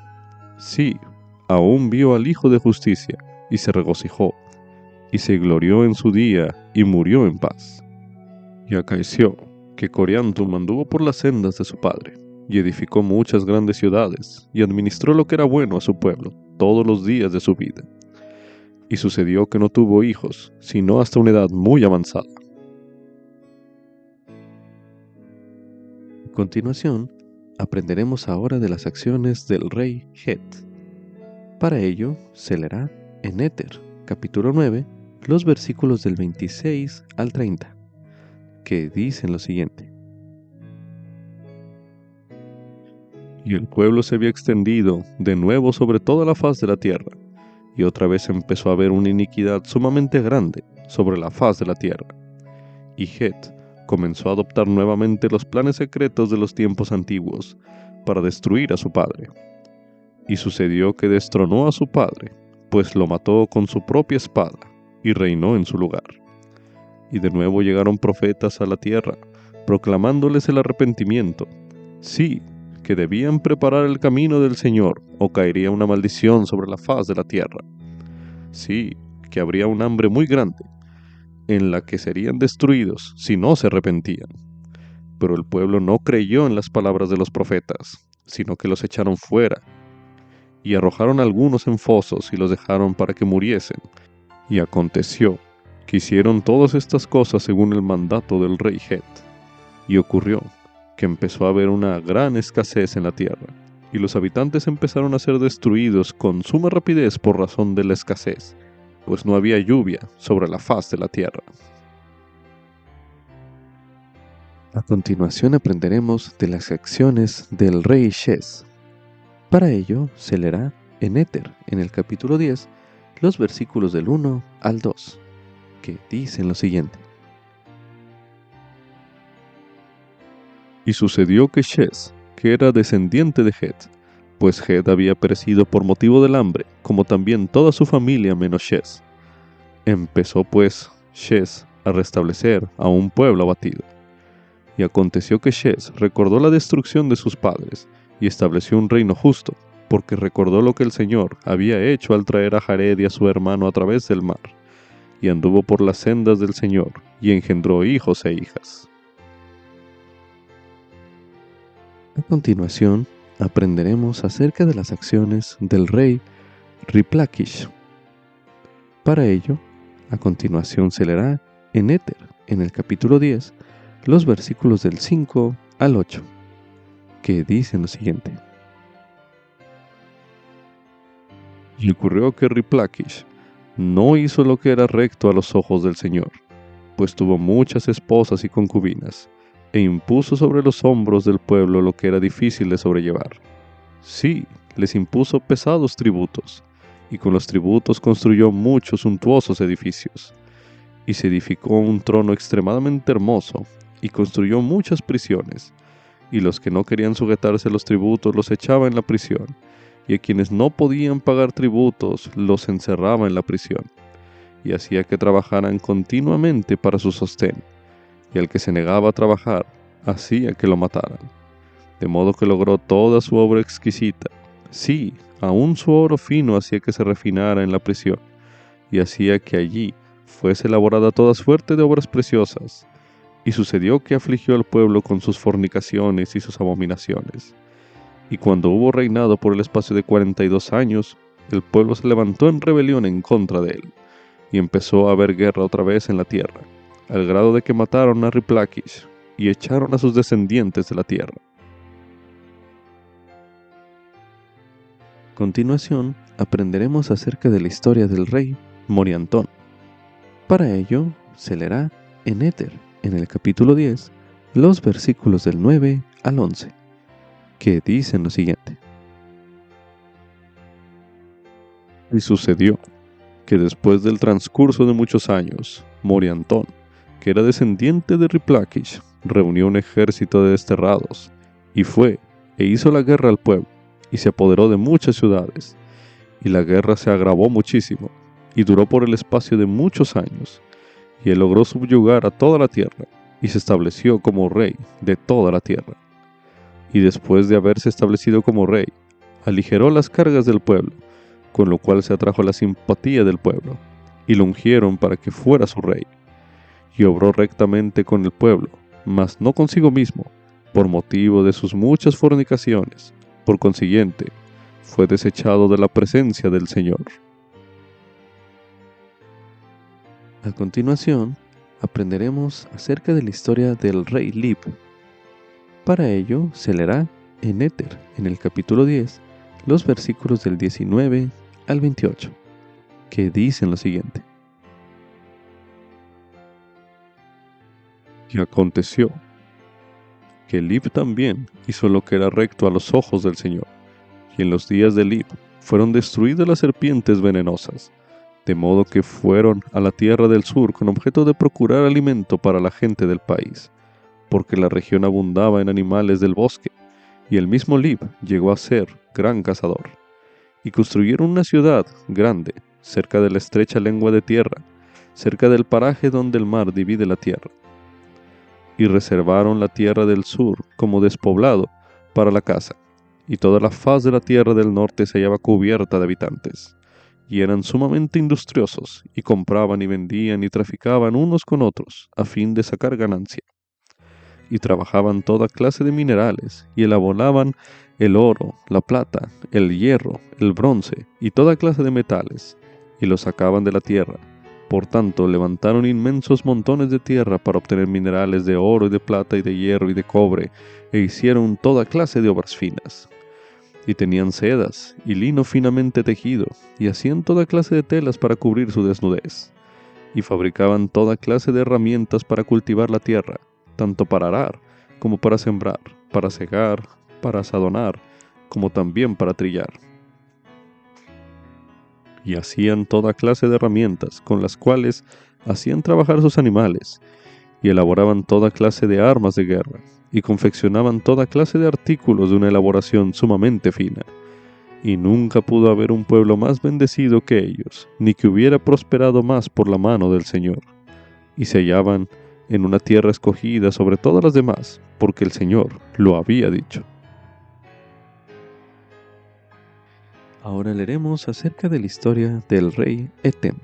Sí, aún vio al Hijo de Justicia, y se regocijó, y se glorió en su día, y murió en paz. Y acaeció que Coriantum anduvo por las sendas de su padre, y edificó muchas grandes ciudades, y administró lo que era bueno a su pueblo, todos los días de su vida. Y sucedió que no tuvo hijos, sino hasta una edad muy avanzada. A continuación, aprenderemos ahora de las acciones del rey Het. Para ello, se leerá en Éter, capítulo 9, los versículos del 26 al 30, que dicen lo siguiente. Y el pueblo se había extendido de nuevo sobre toda la faz de la tierra, y otra vez empezó a haber una iniquidad sumamente grande sobre la faz de la tierra. Y Het comenzó a adoptar nuevamente los planes secretos de los tiempos antiguos para destruir a su padre. Y sucedió que destronó a su padre, pues lo mató con su propia espada, y reinó en su lugar. Y de nuevo llegaron profetas a la tierra, proclamándoles el arrepentimiento. Sí, que debían preparar el camino del Señor, o caería una maldición sobre la faz de la tierra. Sí, que habría un hambre muy grande, en la que serían destruidos si no se arrepentían. Pero el pueblo no creyó en las palabras de los profetas, sino que los echaron fuera, y arrojaron a algunos en fosos y los dejaron para que muriesen. Y aconteció que hicieron todas estas cosas según el mandato del rey Het. Y ocurrió que empezó a haber una gran escasez en la tierra, y los habitantes empezaron a ser destruidos con suma rapidez por razón de la escasez, pues no había lluvia sobre la faz de la tierra. A continuación aprenderemos de las acciones del rey Shes. Para ello se leerá en Éter, en el capítulo 10, los versículos del 1 al 2, que dicen lo siguiente. Y sucedió que Shes, que era descendiente de Het, pues Het había perecido por motivo del hambre, como también toda su familia menos Shes. Empezó pues Shes a restablecer a un pueblo abatido. Y aconteció que Shes recordó la destrucción de sus padres, y estableció un reino justo, porque recordó lo que el Señor había hecho al traer a Jared y a su hermano a través del mar, y anduvo por las sendas del Señor, y engendró hijos e hijas. A continuación, aprenderemos acerca de las acciones del rey Riplakish. Para ello, a continuación se leerá en Éter, en el capítulo 10, los versículos del 5 al 8, que dicen lo siguiente. Y ocurrió que Riplakish no hizo lo que era recto a los ojos del Señor, pues tuvo muchas esposas y concubinas, e impuso sobre los hombros del pueblo lo que era difícil de sobrellevar. Sí, les impuso pesados tributos, y con los tributos construyó muchos suntuosos edificios, y se edificó un trono extremadamente hermoso, y construyó muchas prisiones, y los que no querían sujetarse a los tributos los echaba en la prisión, y a quienes no podían pagar tributos los encerraba en la prisión, y hacía que trabajaran continuamente para su sostén, y al que se negaba a trabajar, hacía que lo mataran. De modo que logró toda su obra exquisita. Sí, aún su oro fino hacía que se refinara en la prisión, y hacía que allí fuese elaborada toda suerte de obras preciosas. Y sucedió que afligió al pueblo con sus fornicaciones y sus abominaciones. Y cuando hubo reinado por el espacio de 42 años, el pueblo se levantó en rebelión en contra de él, y empezó a haber guerra otra vez en la tierra, al grado de que mataron a Riplakish y echaron a sus descendientes de la tierra. A continuación, aprenderemos acerca de la historia del rey Moriantón. Para ello, se leerá en Éter, en el capítulo 10, los versículos del 9 al 11, que dicen lo siguiente. Y sucedió que después del transcurso de muchos años, Moriantón, que era descendiente de Riplakish, reunió un ejército de desterrados, y fue e hizo la guerra al pueblo, y se apoderó de muchas ciudades, y la guerra se agravó muchísimo, y duró por el espacio de muchos años, y él logró subyugar a toda la tierra, y se estableció como rey de toda la tierra. Y después de haberse establecido como rey, aligeró las cargas del pueblo, con lo cual se atrajo la simpatía del pueblo, y lo ungieron para que fuera su rey. Y obró rectamente con el pueblo, mas no consigo mismo, por motivo de sus muchas fornicaciones. Por consiguiente, fue desechado de la presencia del Señor. A continuación, aprenderemos acerca de la historia del rey Lib. Para ello, se leerá en Éter, en el capítulo 10, los versículos del 19 al 28, que dicen lo siguiente. Y aconteció que Lib también hizo lo que era recto a los ojos del Señor, y en los días de Lib fueron destruidas las serpientes venenosas, de modo que fueron a la tierra del sur con objeto de procurar alimento para la gente del país, porque la región abundaba en animales del bosque, y el mismo Lib llegó a ser gran cazador, y construyeron una ciudad grande, cerca de la estrecha lengua de tierra, cerca del paraje donde el mar divide la tierra. Y reservaron la tierra del sur como despoblado para la caza, y toda la faz de la tierra del norte se hallaba cubierta de habitantes, y eran sumamente industriosos, y compraban y vendían y traficaban unos con otros, a fin de sacar ganancia. Y trabajaban toda clase de minerales, y elaboraban el oro, la plata, el hierro, el bronce, y toda clase de metales, y los sacaban de la tierra. Por tanto, levantaron inmensos montones de tierra para obtener minerales de oro y de plata y de hierro y de cobre, e hicieron toda clase de obras finas. Y tenían sedas y lino finamente tejido, y hacían toda clase de telas para cubrir su desnudez. Y fabricaban toda clase de herramientas para cultivar la tierra, tanto para arar, como para sembrar, para segar, para asadonar, como también para trillar. Y hacían toda clase de herramientas, con las cuales hacían trabajar sus animales, y elaboraban toda clase de armas de guerra, y confeccionaban toda clase de artículos de una elaboración sumamente fina. Y nunca pudo haber un pueblo más bendecido que ellos, ni que hubiera prosperado más por la mano del Señor. Y se hallaban en una tierra escogida sobre todas las demás, porque el Señor lo había dicho. Ahora leeremos acerca de la historia del rey Etem.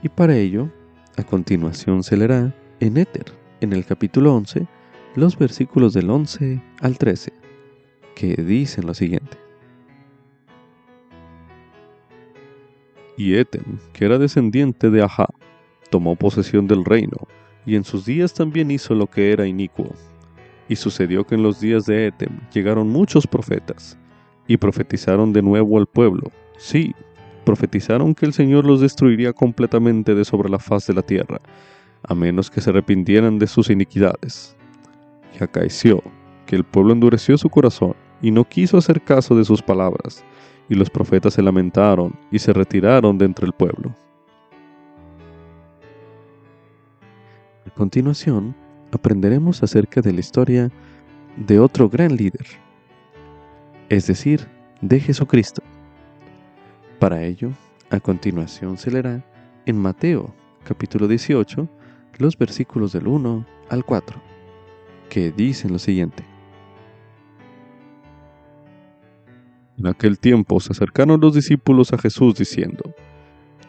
Y para ello, a continuación se leerá en Éter, en el capítulo 11, los versículos del 11 al 13, que dicen lo siguiente. Y Etem, que era descendiente de Ahá, tomó posesión del reino, y en sus días también hizo lo que era inicuo. Y sucedió que en los días de Etem llegaron muchos profetas, y profetizaron de nuevo al pueblo. Sí, profetizaron que el Señor los destruiría completamente de sobre la faz de la tierra, a menos que se arrepintieran de sus iniquidades. Y acaeció que el pueblo endureció su corazón, y no quiso hacer caso de sus palabras, y los profetas se lamentaron, y se retiraron de entre el pueblo. A continuación, aprenderemos acerca de la historia de otro gran líder, es decir, de Jesucristo. Para ello, a continuación se leerá en Mateo, capítulo 18, los versículos del 1 al 4, que dicen lo siguiente. En aquel tiempo se acercaron los discípulos a Jesús diciendo,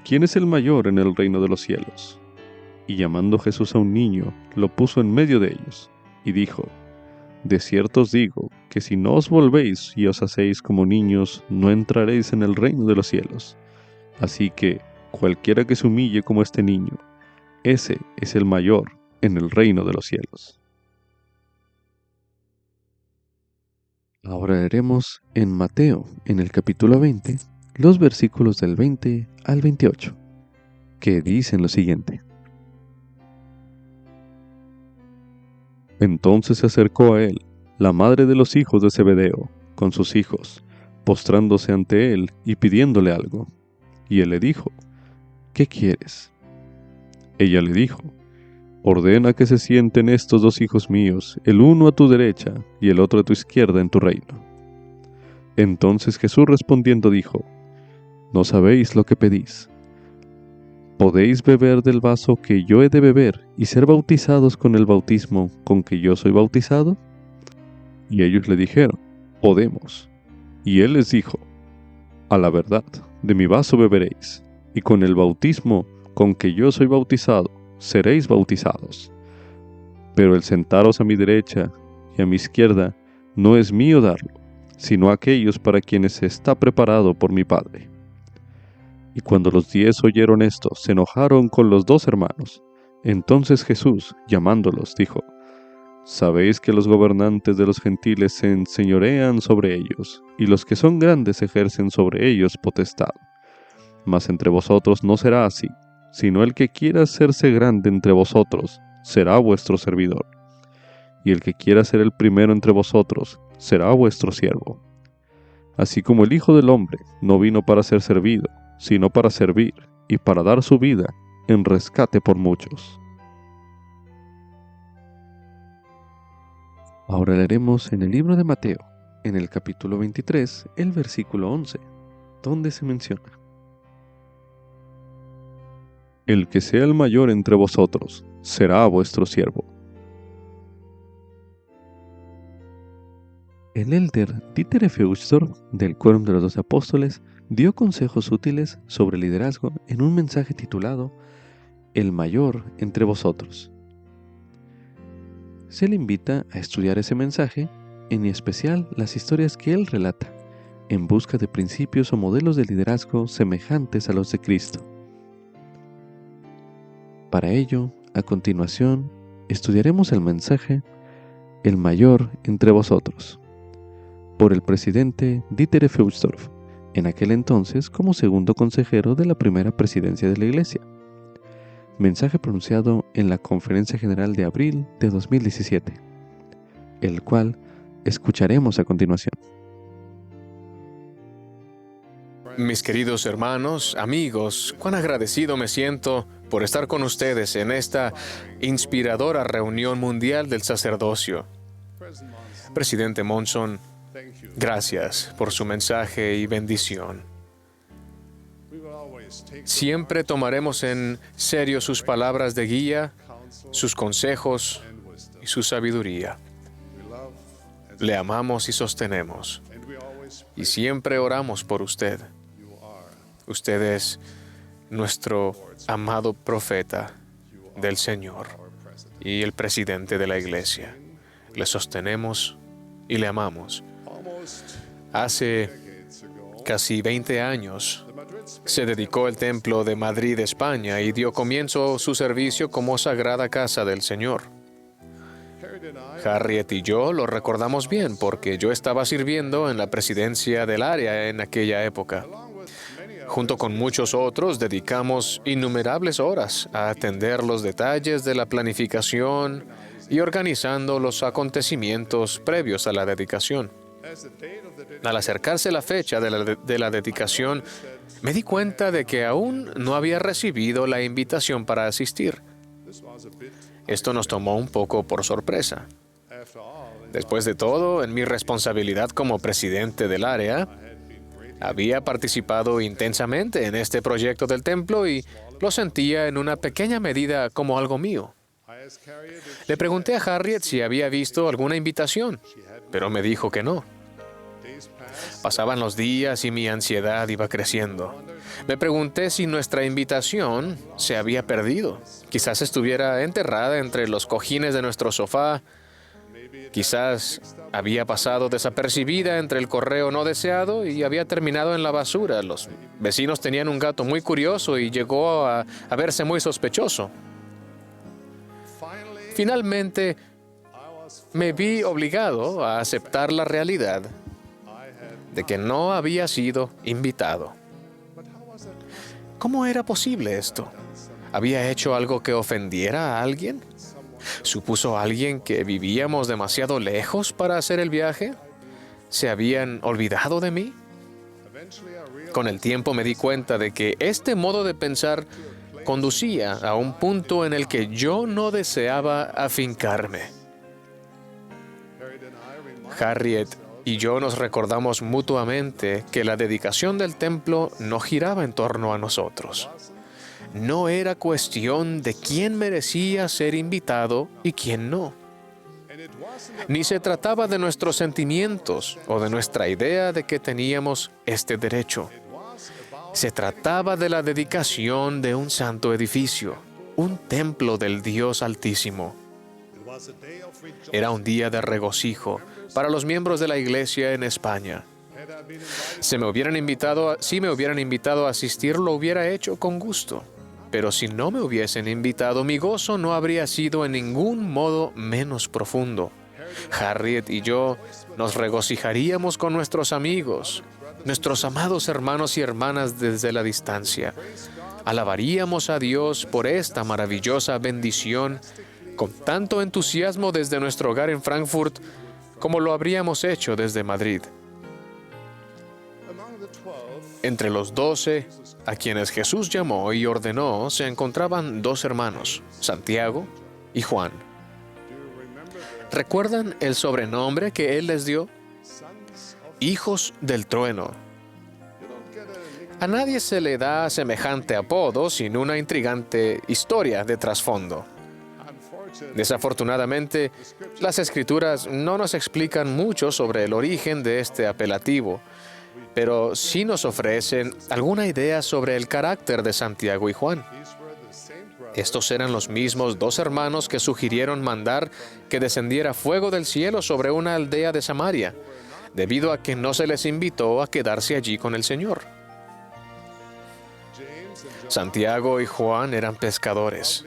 ¿quién es el mayor en el reino de los cielos? Y llamando Jesús a un niño, lo puso en medio de ellos, y dijo, de cierto os digo, que si no os volvéis y os hacéis como niños, no entraréis en el reino de los cielos. Así que, cualquiera que se humille como este niño, ese es el mayor en el reino de los cielos. Ahora leeremos en Mateo, en el capítulo 20, los versículos del 20 al 28, que dicen lo siguiente. Entonces se acercó a él la madre de los hijos de Zebedeo, con sus hijos, postrándose ante él y pidiéndole algo. Y él le dijo, ¿qué quieres? Ella le dijo, ordena que se sienten estos dos hijos míos, el uno a tu derecha y el otro a tu izquierda en tu reino. Entonces Jesús respondiendo dijo, no sabéis lo que pedís. ¿Podéis beber del vaso que yo he de beber y ser bautizados con el bautismo con que yo soy bautizado? Y ellos le dijeron, podemos. Y él les dijo, a la verdad, de mi vaso beberéis, y con el bautismo con que yo soy bautizado, seréis bautizados. Pero el sentaros a mi derecha y a mi izquierda no es mío darlo, sino aquellos para quienes está preparado por mi Padre. Y cuando los 10 oyeron esto, se enojaron con los 2 hermanos. Entonces Jesús, llamándolos, dijo, sabéis que los gobernantes de los gentiles se enseñorean sobre ellos, y los que son grandes ejercen sobre ellos potestad. Mas entre vosotros no será así, sino el que quiera hacerse grande entre vosotros, será vuestro servidor. Y el que quiera ser el primero entre vosotros, será vuestro siervo. Así como el Hijo del Hombre no vino para ser servido, sino para servir y para dar su vida en rescate por muchos. Ahora leeremos en el libro de Mateo, en el capítulo 23, el versículo 11, donde se menciona: el que sea el mayor entre vosotros será vuestro siervo. El elder Dieter F. Uchtdorf, del Quórum de los 12 Apóstoles, dio consejos útiles sobre liderazgo en un mensaje titulado El mayor entre vosotros. Se le invita a estudiar ese mensaje, en especial las historias que él relata, en busca de principios o modelos de liderazgo semejantes a los de Cristo. Para ello, a continuación, estudiaremos el mensaje El mayor entre vosotros, por el presidente Dieter F. Uchtdorf, en aquel entonces como segundo consejero de la primera presidencia de la Iglesia. Mensaje pronunciado en la Conferencia General de abril de 2017, el cual escucharemos a continuación. Mis queridos hermanos, amigos, cuán agradecido me siento por estar con ustedes en esta inspiradora reunión mundial del sacerdocio. Presidente Monson, gracias por su mensaje y bendición. Siempre tomaremos en serio sus palabras de guía, sus consejos y su sabiduría. Le amamos y sostenemos. Y siempre oramos por usted. Usted es nuestro amado profeta del Señor y el presidente de la Iglesia. Le sostenemos y le amamos. Hace casi 20 años se dedicó el templo de Madrid, España, y dio comienzo su servicio como Sagrada Casa del Señor. Harriet y yo lo recordamos bien porque yo estaba sirviendo en la presidencia del área en aquella época. Junto con muchos otros, dedicamos innumerables horas a atender los detalles de la planificación y organizando los acontecimientos previos a la dedicación. Al acercarse la fecha de la dedicación, me di cuenta de que aún no había recibido la invitación para asistir. Esto nos tomó un poco por sorpresa. Después de todo, en mi responsabilidad como presidente del área, había participado intensamente en este proyecto del templo y lo sentía en una pequeña medida como algo mío. Le pregunté a Harriet si había visto alguna invitación, pero me dijo que no. Pasaban los días y mi ansiedad iba creciendo. Me pregunté si nuestra invitación se había perdido. Quizás estuviera enterrada entre los cojines de nuestro sofá. Quizás había pasado desapercibida entre el correo no deseado y había terminado en la basura. Los vecinos tenían un gato muy curioso y llegó a verse muy sospechoso. Finalmente, me vi obligado a aceptar la realidad de que no había sido invitado. ¿Cómo era posible esto? ¿Había hecho algo que ofendiera a alguien? ¿Supuso alguien que vivíamos demasiado lejos para hacer el viaje? ¿Se habían olvidado de mí? Con el tiempo me di cuenta de que este modo de pensar conducía a un punto en el que yo no deseaba afincarme. Harriet y yo nos recordamos mutuamente que la dedicación del templo no giraba en torno a nosotros. No era cuestión de quién merecía ser invitado y quién no. Ni se trataba de nuestros sentimientos o de nuestra idea de que teníamos este derecho. Se trataba de la dedicación de un santo edificio, un templo del Dios Altísimo. Era un día de regocijo para los miembros de la Iglesia en España. Si me hubieran invitado a asistir, lo hubiera hecho con gusto. Pero si no me hubiesen invitado, mi gozo no habría sido en ningún modo menos profundo. Harriet y yo nos regocijaríamos con nuestros amigos, nuestros amados hermanos y hermanas desde la distancia. Alabaríamos a Dios por esta maravillosa bendición con tanto entusiasmo desde nuestro hogar en Frankfurt como lo habríamos hecho desde Madrid. Entre los 12, a quienes Jesús llamó y ordenó, se encontraban 2 hermanos, Santiago y Juan. ¿Recuerdan el sobrenombre que Él les dio? Hijos del trueno. A nadie se le da semejante apodo sin una intrigante historia de trasfondo. Desafortunadamente, las Escrituras no nos explican mucho sobre el origen de este apelativo, pero sí nos ofrecen alguna idea sobre el carácter de Santiago y Juan. Estos eran los mismos dos hermanos que sugirieron mandar que descendiera fuego del cielo sobre una aldea de Samaria, debido a que no se les invitó a quedarse allí con el Señor. Santiago y Juan eran pescadores,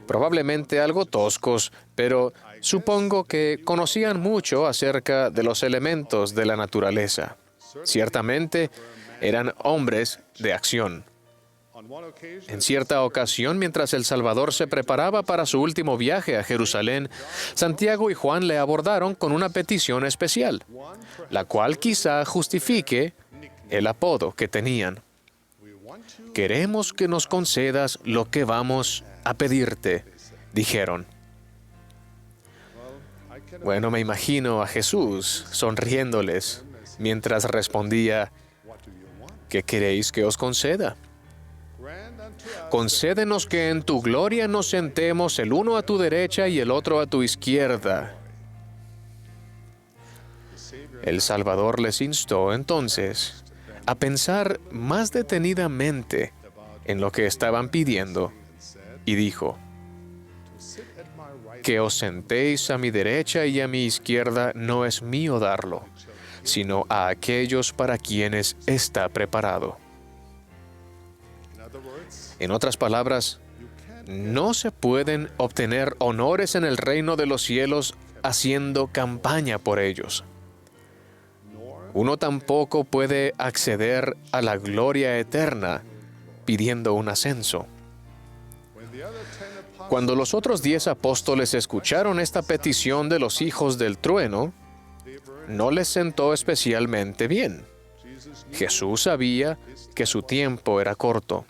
probablemente algo toscos, pero supongo que conocían mucho acerca de los elementos de la naturaleza. Ciertamente, eran hombres de acción. En cierta ocasión, mientras el Salvador se preparaba para su último viaje a Jerusalén, Santiago y Juan le abordaron con una petición especial, la cual quizá justifique el apodo que tenían. Queremos que nos concedas lo que vamos a pedirte, dijeron. Bueno, me imagino a Jesús sonriéndoles mientras respondía, ¿qué queréis que os conceda? Concédenos que en tu gloria nos sentemos el uno a tu derecha y el otro a tu izquierda. El Salvador les instó entonces a pensar más detenidamente en lo que estaban pidiendo y dijo, que os sentéis a mi derecha y a mi izquierda no es mío darlo, sino a aquellos para quienes está preparado. En otras palabras, no se pueden obtener honores en el reino de los cielos haciendo campaña por ellos. Uno tampoco puede acceder a la gloria eterna pidiendo un ascenso. Cuando los otros 10 apóstoles escucharon esta petición de los hijos del trueno, no les sentó especialmente bien. Jesús sabía que su tiempo era corto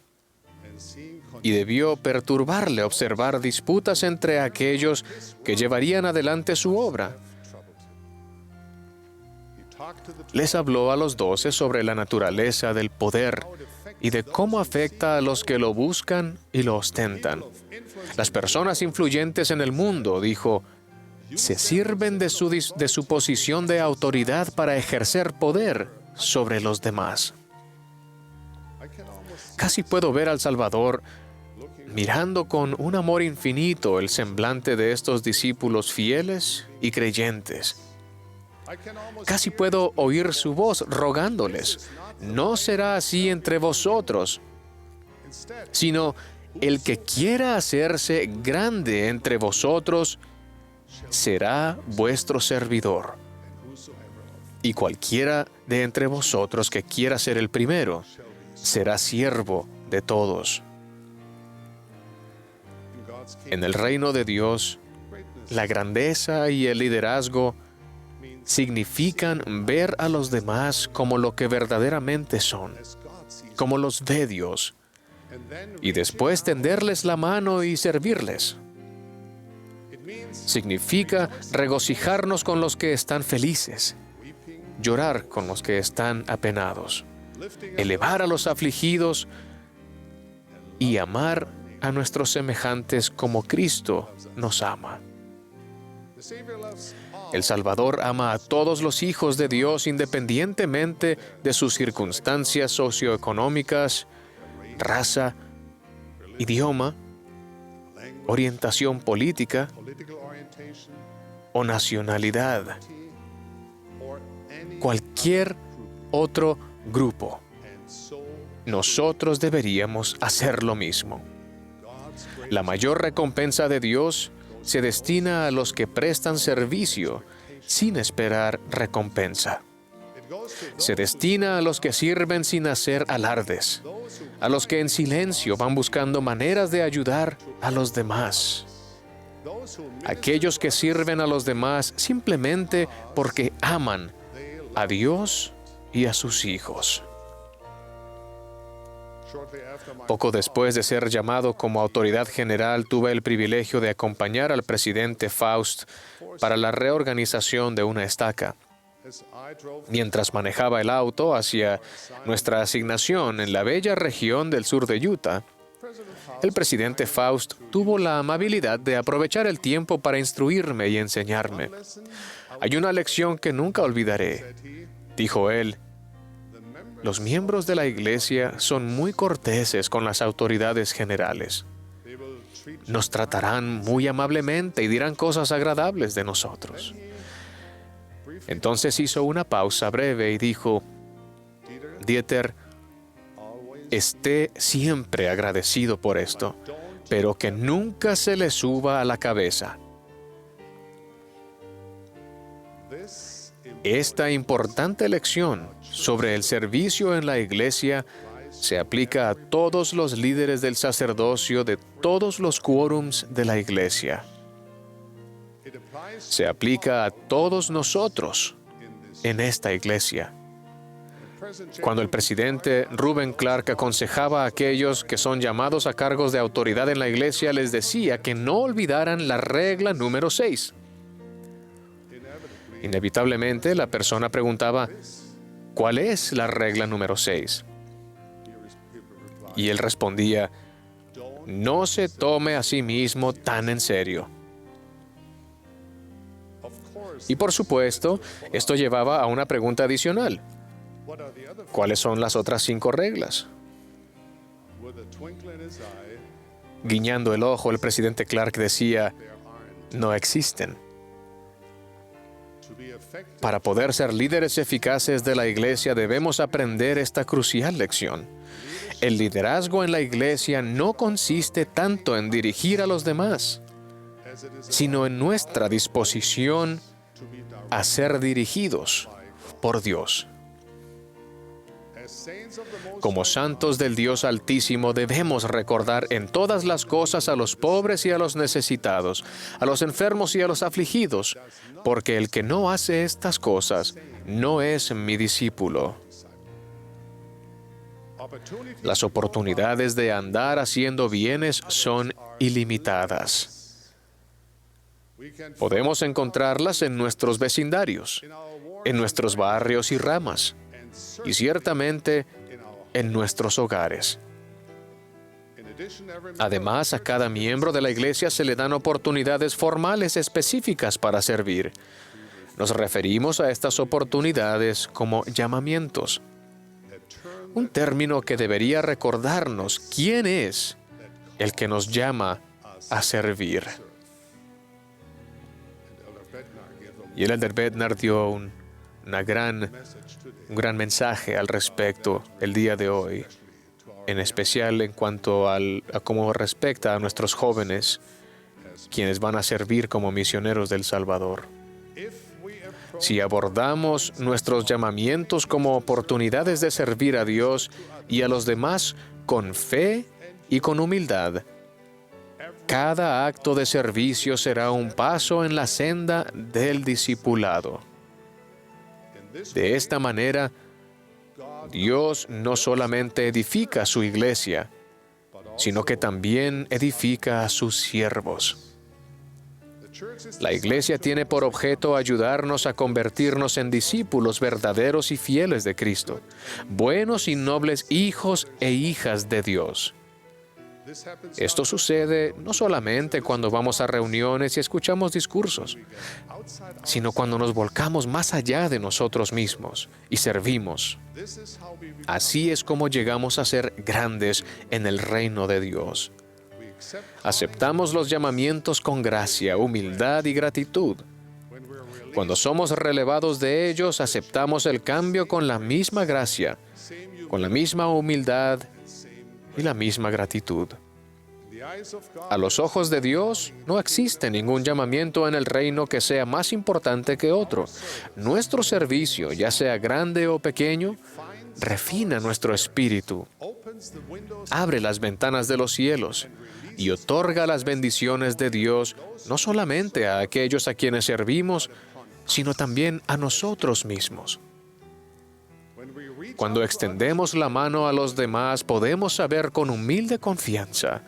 y debió perturbarle observar disputas entre aquellos que llevarían adelante su obra. Les habló a los 12 sobre la naturaleza del poder y de cómo afecta a los que lo buscan y lo ostentan. Las personas influyentes en el mundo, dijo, se sirven de su posición de autoridad para ejercer poder sobre los demás. Casi puedo ver al Salvador mirando con un amor infinito el semblante de estos discípulos fieles y creyentes. Casi puedo oír su voz rogándoles, no será así entre vosotros, sino el que quiera hacerse grande entre vosotros será vuestro servidor. Y cualquiera de entre vosotros que quiera ser el primero será siervo de todos. En el reino de Dios, la grandeza y el liderazgo significan ver a los demás como lo que verdaderamente son, como los ve Dios, y después tenderles la mano y servirles. Significa regocijarnos con los que están felices, llorar con los que están apenados, elevar a los afligidos y amar a nuestros semejantes como Cristo nos ama. El Salvador ama a todos los hijos de Dios independientemente de sus circunstancias socioeconómicas, raza, idioma, orientación política o nacionalidad, cualquier otro grupo. Nosotros deberíamos hacer lo mismo. La mayor recompensa de Dios se destina a los que prestan servicio sin esperar recompensa. Se destina a los que sirven sin hacer alardes, a los que en silencio van buscando maneras de ayudar a los demás. Aquellos que sirven a los demás simplemente porque aman a Dios y a sus hijos. Poco después de ser llamado como autoridad general, tuve el privilegio de acompañar al presidente Faust para la reorganización de una estaca. Mientras manejaba el auto hacia nuestra asignación en la bella región del sur de Utah, el presidente Faust tuvo la amabilidad de aprovechar el tiempo para instruirme y enseñarme. Hay una lección que nunca olvidaré, dijo él. Los miembros de la iglesia son muy corteses con las autoridades generales. Nos tratarán muy amablemente y dirán cosas agradables de nosotros. Entonces hizo una pausa breve y dijo, Dieter, esté siempre agradecido por esto, pero que nunca se le suba a la cabeza. Esta importante lección sobre el servicio en la iglesia se aplica a todos los líderes del sacerdocio de todos los quórums de la iglesia. Se aplica a todos nosotros en esta iglesia. Cuando el presidente Reuben Clark aconsejaba a aquellos que son llamados a cargos de autoridad en la iglesia, les decía que no olvidaran la regla número 6. Inevitablemente, la persona preguntaba, ¿cuál es la regla número 6? Y él respondía, no se tome a sí mismo tan en serio. Y por supuesto, esto llevaba a una pregunta adicional. ¿Cuáles son las otras 5 reglas? Guiñando el ojo, el presidente Clark decía, no existen. Para poder ser líderes eficaces de la iglesia debemos aprender esta crucial lección. El liderazgo en la iglesia no consiste tanto en dirigir a los demás, sino en nuestra disposición a ser dirigidos por Dios. Como santos del Dios Altísimo debemos recordar en todas las cosas a los pobres y a los necesitados, a los enfermos y a los afligidos, porque el que no hace estas cosas no es mi discípulo. Las oportunidades de andar haciendo bienes son ilimitadas. Podemos encontrarlas en nuestros vecindarios, en nuestros barrios y ramas, y ciertamente en nuestros hogares. Además, a cada miembro de la iglesia se le dan oportunidades formales específicas para servir. Nos referimos a estas oportunidades como llamamientos, un término que debería recordarnos quién es el que nos llama a servir. Y el Elder Bednar dio un gran mensaje al respecto el día de hoy, en especial en cuanto a cómo respecta a nuestros jóvenes, quienes van a servir como misioneros del Salvador. Si abordamos nuestros llamamientos como oportunidades de servir a Dios y a los demás con fe y con humildad, cada acto de servicio será un paso en la senda del discipulado. De esta manera, Dios no solamente edifica su iglesia, sino que también edifica a sus siervos. La iglesia tiene por objeto ayudarnos a convertirnos en discípulos verdaderos y fieles de Cristo, buenos y nobles hijos e hijas de Dios. Esto sucede no solamente cuando vamos a reuniones y escuchamos discursos, sino cuando nos volcamos más allá de nosotros mismos y servimos. Así es como llegamos a ser grandes en el reino de Dios. Aceptamos los llamamientos con gracia, humildad y gratitud. Cuando somos relevados de ellos, aceptamos el cambio con la misma gracia, con la misma humildad y la misma gratitud. A los ojos de Dios, no existe ningún llamamiento en el reino que sea más importante que otro. Nuestro servicio, ya sea grande o pequeño, refina nuestro espíritu, abre las ventanas de los cielos y otorga las bendiciones de Dios no solamente a aquellos a quienes servimos, sino también a nosotros mismos. Cuando extendemos la mano a los demás, podemos saber con humilde confianza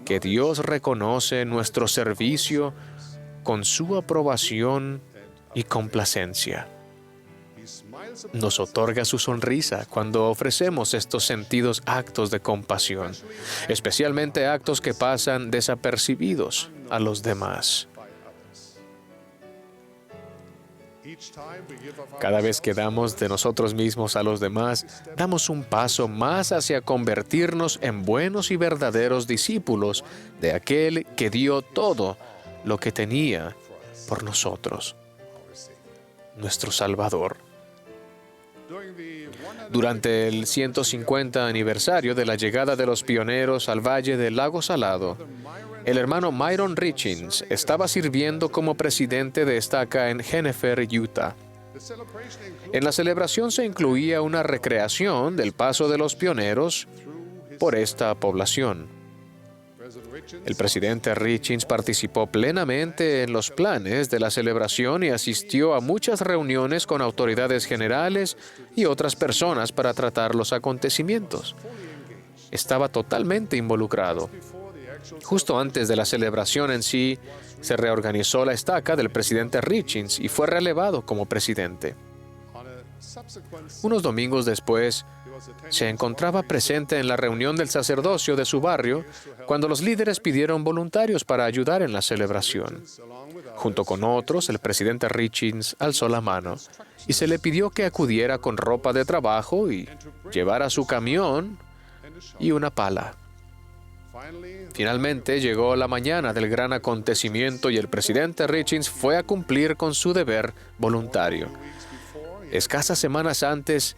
que Dios reconoce nuestro servicio con su aprobación y complacencia. nos otorga su sonrisa cuando ofrecemos estos sentidos actos de compasión, especialmente actos que pasan desapercibidos a los demás. Cada vez que damos de nosotros mismos a los demás, damos un paso más hacia convertirnos en buenos y verdaderos discípulos de aquel que dio todo lo que tenía por nosotros, nuestro Salvador. Durante el 150 aniversario de la llegada de los pioneros al Valle del Lago Salado, el hermano Myron Richins estaba sirviendo como presidente de estaca en Jennifer, Utah. En la celebración se incluía una recreación del paso de los pioneros por esta población. El presidente Richins participó plenamente en los planes de la celebración y asistió a muchas reuniones con autoridades generales y otras personas para tratar los acontecimientos. Estaba totalmente involucrado. Justo antes de la celebración en sí, se reorganizó la estaca del presidente Richins y fue relevado como presidente. Unos domingos después, se encontraba presente en la reunión del sacerdocio de su barrio cuando los líderes pidieron voluntarios para ayudar en la celebración. Junto con otros, el presidente Richins alzó la mano y se le pidió que acudiera con ropa de trabajo y llevara su camión y una pala. Finalmente llegó la mañana del gran acontecimiento y el presidente Richins fue a cumplir con su deber voluntario. Escasas semanas antes,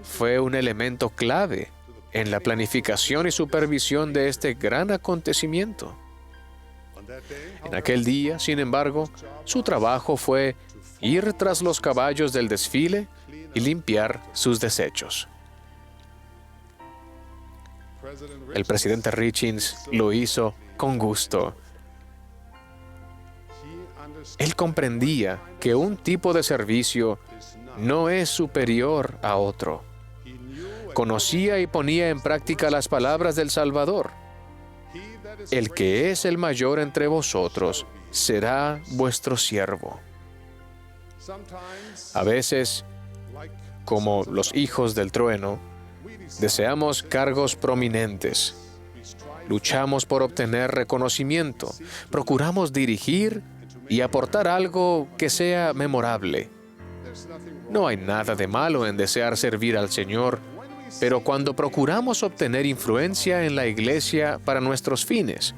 fue un elemento clave en la planificación y supervisión de este gran acontecimiento. En aquel día, sin embargo, su trabajo fue ir tras los caballos del desfile y limpiar sus desechos. El presidente Richins lo hizo con gusto. Él comprendía que un tipo de servicio no es superior a otro. Conocía y ponía en práctica las palabras del Salvador. El que es el mayor entre vosotros será vuestro siervo. A veces, como los hijos del trueno, deseamos cargos prominentes. Luchamos por obtener reconocimiento. Procuramos dirigir y aportar algo que sea memorable. No hay nada de malo en desear servir al Señor, pero cuando procuramos obtener influencia en la iglesia para nuestros fines,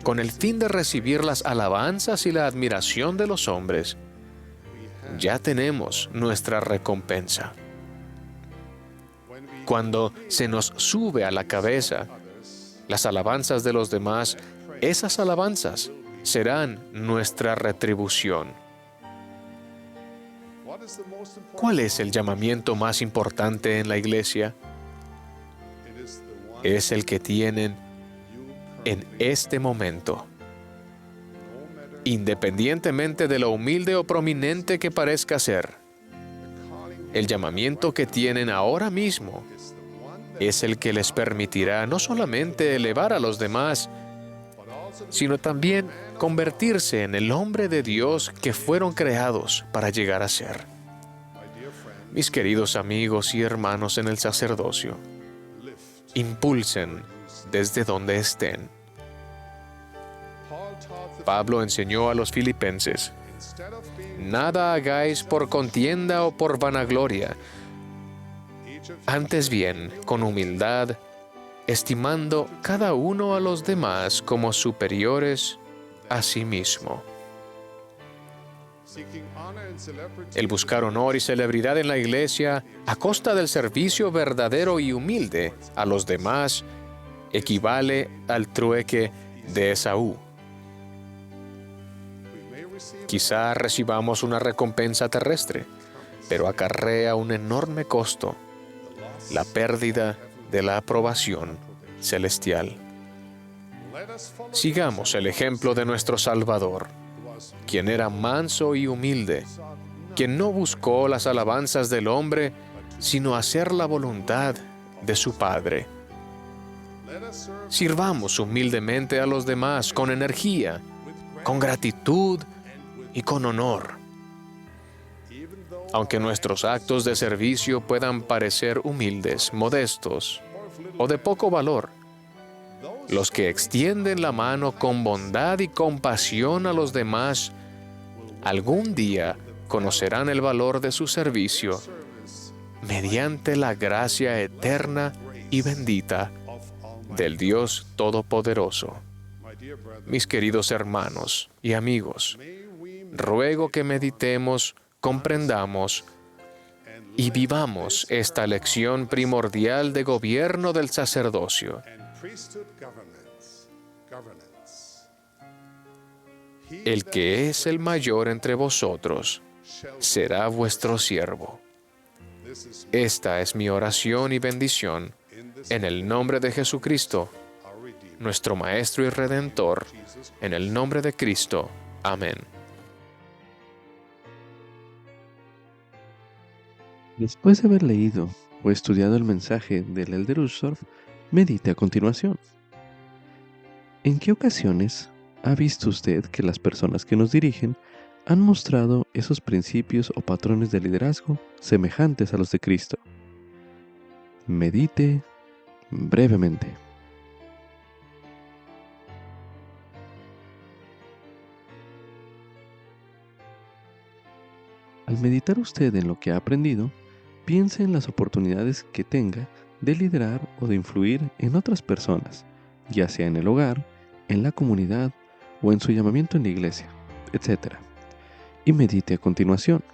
con el fin de recibir las alabanzas y la admiración de los hombres, ya tenemos nuestra recompensa. Cuando se nos sube a la cabeza las alabanzas de los demás, esas alabanzas serán nuestra retribución. ¿Cuál es el llamamiento más importante en la iglesia? Es el que tienen en este momento. Independientemente de lo humilde o prominente que parezca ser, el llamamiento que tienen ahora mismo es el que les permitirá no solamente elevar a los demás, sino también convertirse en el hombre de Dios que fueron creados para llegar a ser. Mis queridos amigos y hermanos en el sacerdocio, impulsen desde donde estén. Pablo enseñó a los filipenses: nada hagáis por contienda o por vanagloria, antes bien, con humildad, estimando cada uno a los demás como superiores a sí mismo. El buscar honor y celebridad en la iglesia a costa del servicio verdadero y humilde a los demás equivale al trueque de Esaú. Quizá recibamos una recompensa terrestre, pero acarrea un enorme costo: la pérdida de la aprobación celestial. Sigamos el ejemplo de nuestro Salvador, quien era manso y humilde, quien no buscó las alabanzas del hombre, sino hacer la voluntad de su Padre. Sirvamos humildemente a los demás con energía, con gratitud y con honor. Aunque nuestros actos de servicio puedan parecer humildes, modestos o de poco valor, los que extienden la mano con bondad y compasión a los demás, algún día conocerán el valor de su servicio mediante la gracia eterna y bendita del Dios Todopoderoso. Mis queridos hermanos y amigos, ruego que meditemos, comprendamos y vivamos esta lección primordial de gobierno del sacerdocio. El que es el mayor entre vosotros será vuestro siervo. Esta es mi oración y bendición en el nombre de Jesucristo, nuestro Maestro y Redentor, en el nombre de Cristo. Amén. Después de haber leído o estudiado el mensaje del Elder Uchtdorf, medite a continuación. ¿En qué ocasiones ha visto usted que las personas que nos dirigen han mostrado esos principios o patrones de liderazgo semejantes a los de Cristo? Medite brevemente. Al meditar usted en lo que ha aprendido, piense en las oportunidades que tenga de liderar o de influir en otras personas, ya sea en el hogar, en la comunidad o en su llamamiento en la iglesia, etc. Y medite a continuación.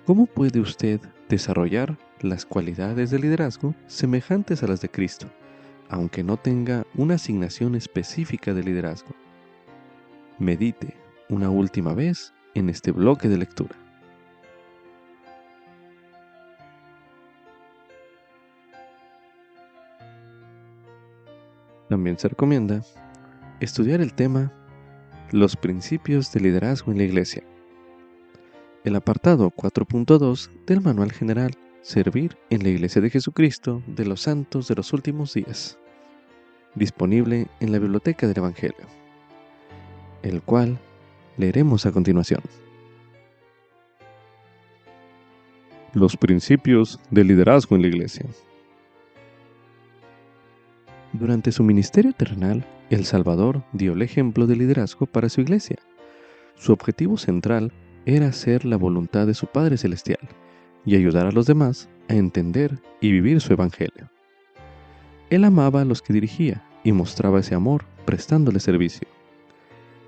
¿Cómo puede usted desarrollar las cualidades de liderazgo semejantes a las de Cristo, aunque no tenga una asignación específica de liderazgo? Medite una última vez en este bloque de lectura. También se recomienda estudiar el tema Los principios de liderazgo en la iglesia. El apartado 4.2 del Manual General Servir en la Iglesia de Jesucristo de los Santos de los Últimos Días, disponible en la Biblioteca del Evangelio, el cual leeremos a continuación. Los principios de liderazgo en la iglesia. Durante su ministerio terrenal, el Salvador dio el ejemplo de liderazgo para su iglesia. Su objetivo central era hacer la voluntad de su Padre Celestial y ayudar a los demás a entender y vivir su evangelio. Él amaba a los que dirigía y mostraba ese amor prestándole servicio.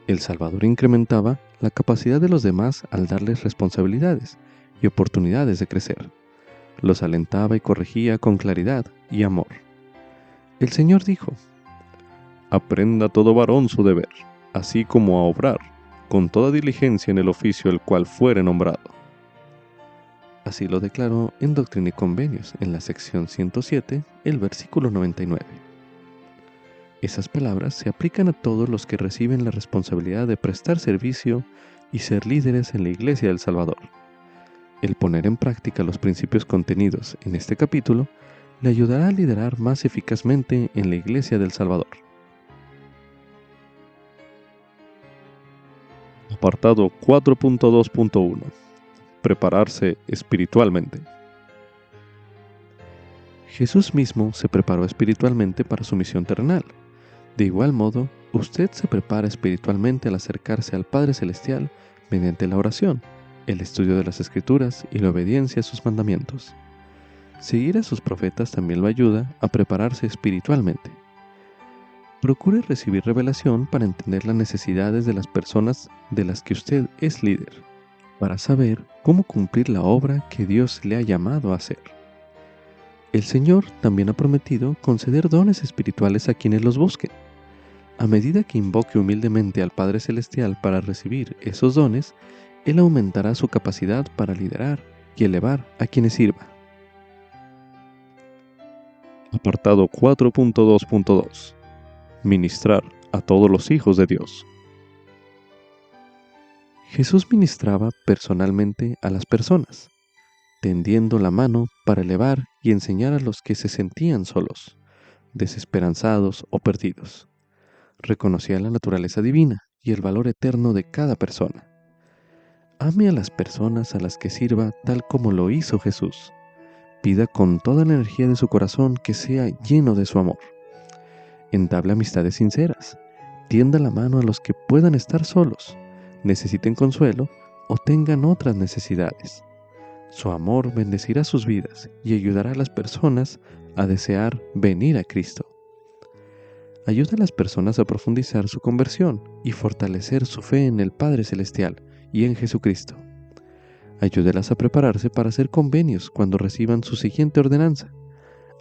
El Salvador incrementaba la capacidad de los demás al darles responsabilidades y oportunidades de crecer. Los alentaba y corregía con claridad y amor. El Señor dijo: «Aprenda todo varón su deber, así como a obrar con toda diligencia en el oficio el cual fuere nombrado». Así lo declaró en Doctrina y Convenios, en la sección 107, el versículo 99. Esas palabras se aplican a todos los que reciben la responsabilidad de prestar servicio y ser líderes en la Iglesia del Salvador. El poner en práctica los principios contenidos en este capítulo le ayudará a liderar más eficazmente en la Iglesia del Salvador. Apartado 4.2.1. Prepararse espiritualmente. Jesús mismo se preparó espiritualmente para su misión terrenal. De igual modo, usted se prepara espiritualmente al acercarse al Padre Celestial mediante la oración, el estudio de las Escrituras y la obediencia a sus mandamientos. Seguir a sus profetas también lo ayuda a prepararse espiritualmente. Procure recibir revelación para entender las necesidades de las personas de las que usted es líder, para saber cómo cumplir la obra que Dios le ha llamado a hacer. El Señor también ha prometido conceder dones espirituales a quienes los busquen. A medida que invoque humildemente al Padre Celestial para recibir esos dones, Él aumentará su capacidad para liderar y elevar a quienes sirva. Apartado 4.2.2. Ministrar a todos los hijos de Dios. Jesús ministraba personalmente a las personas, tendiendo la mano para elevar y enseñar a los que se sentían solos, desesperanzados o perdidos. Reconocía la naturaleza divina y el valor eterno de cada persona. Ame a las personas a las que sirva tal como lo hizo Jesús. Pida con toda la energía de su corazón que sea lleno de su amor. Entable amistades sinceras. Tienda la mano a los que puedan estar solos, necesiten consuelo o tengan otras necesidades. Su amor bendecirá sus vidas y ayudará a las personas a desear venir a Cristo. Ayuda a las personas a profundizar su conversión y fortalecer su fe en el Padre Celestial y en Jesucristo. Ayúdelas a prepararse para hacer convenios cuando reciban su siguiente ordenanza.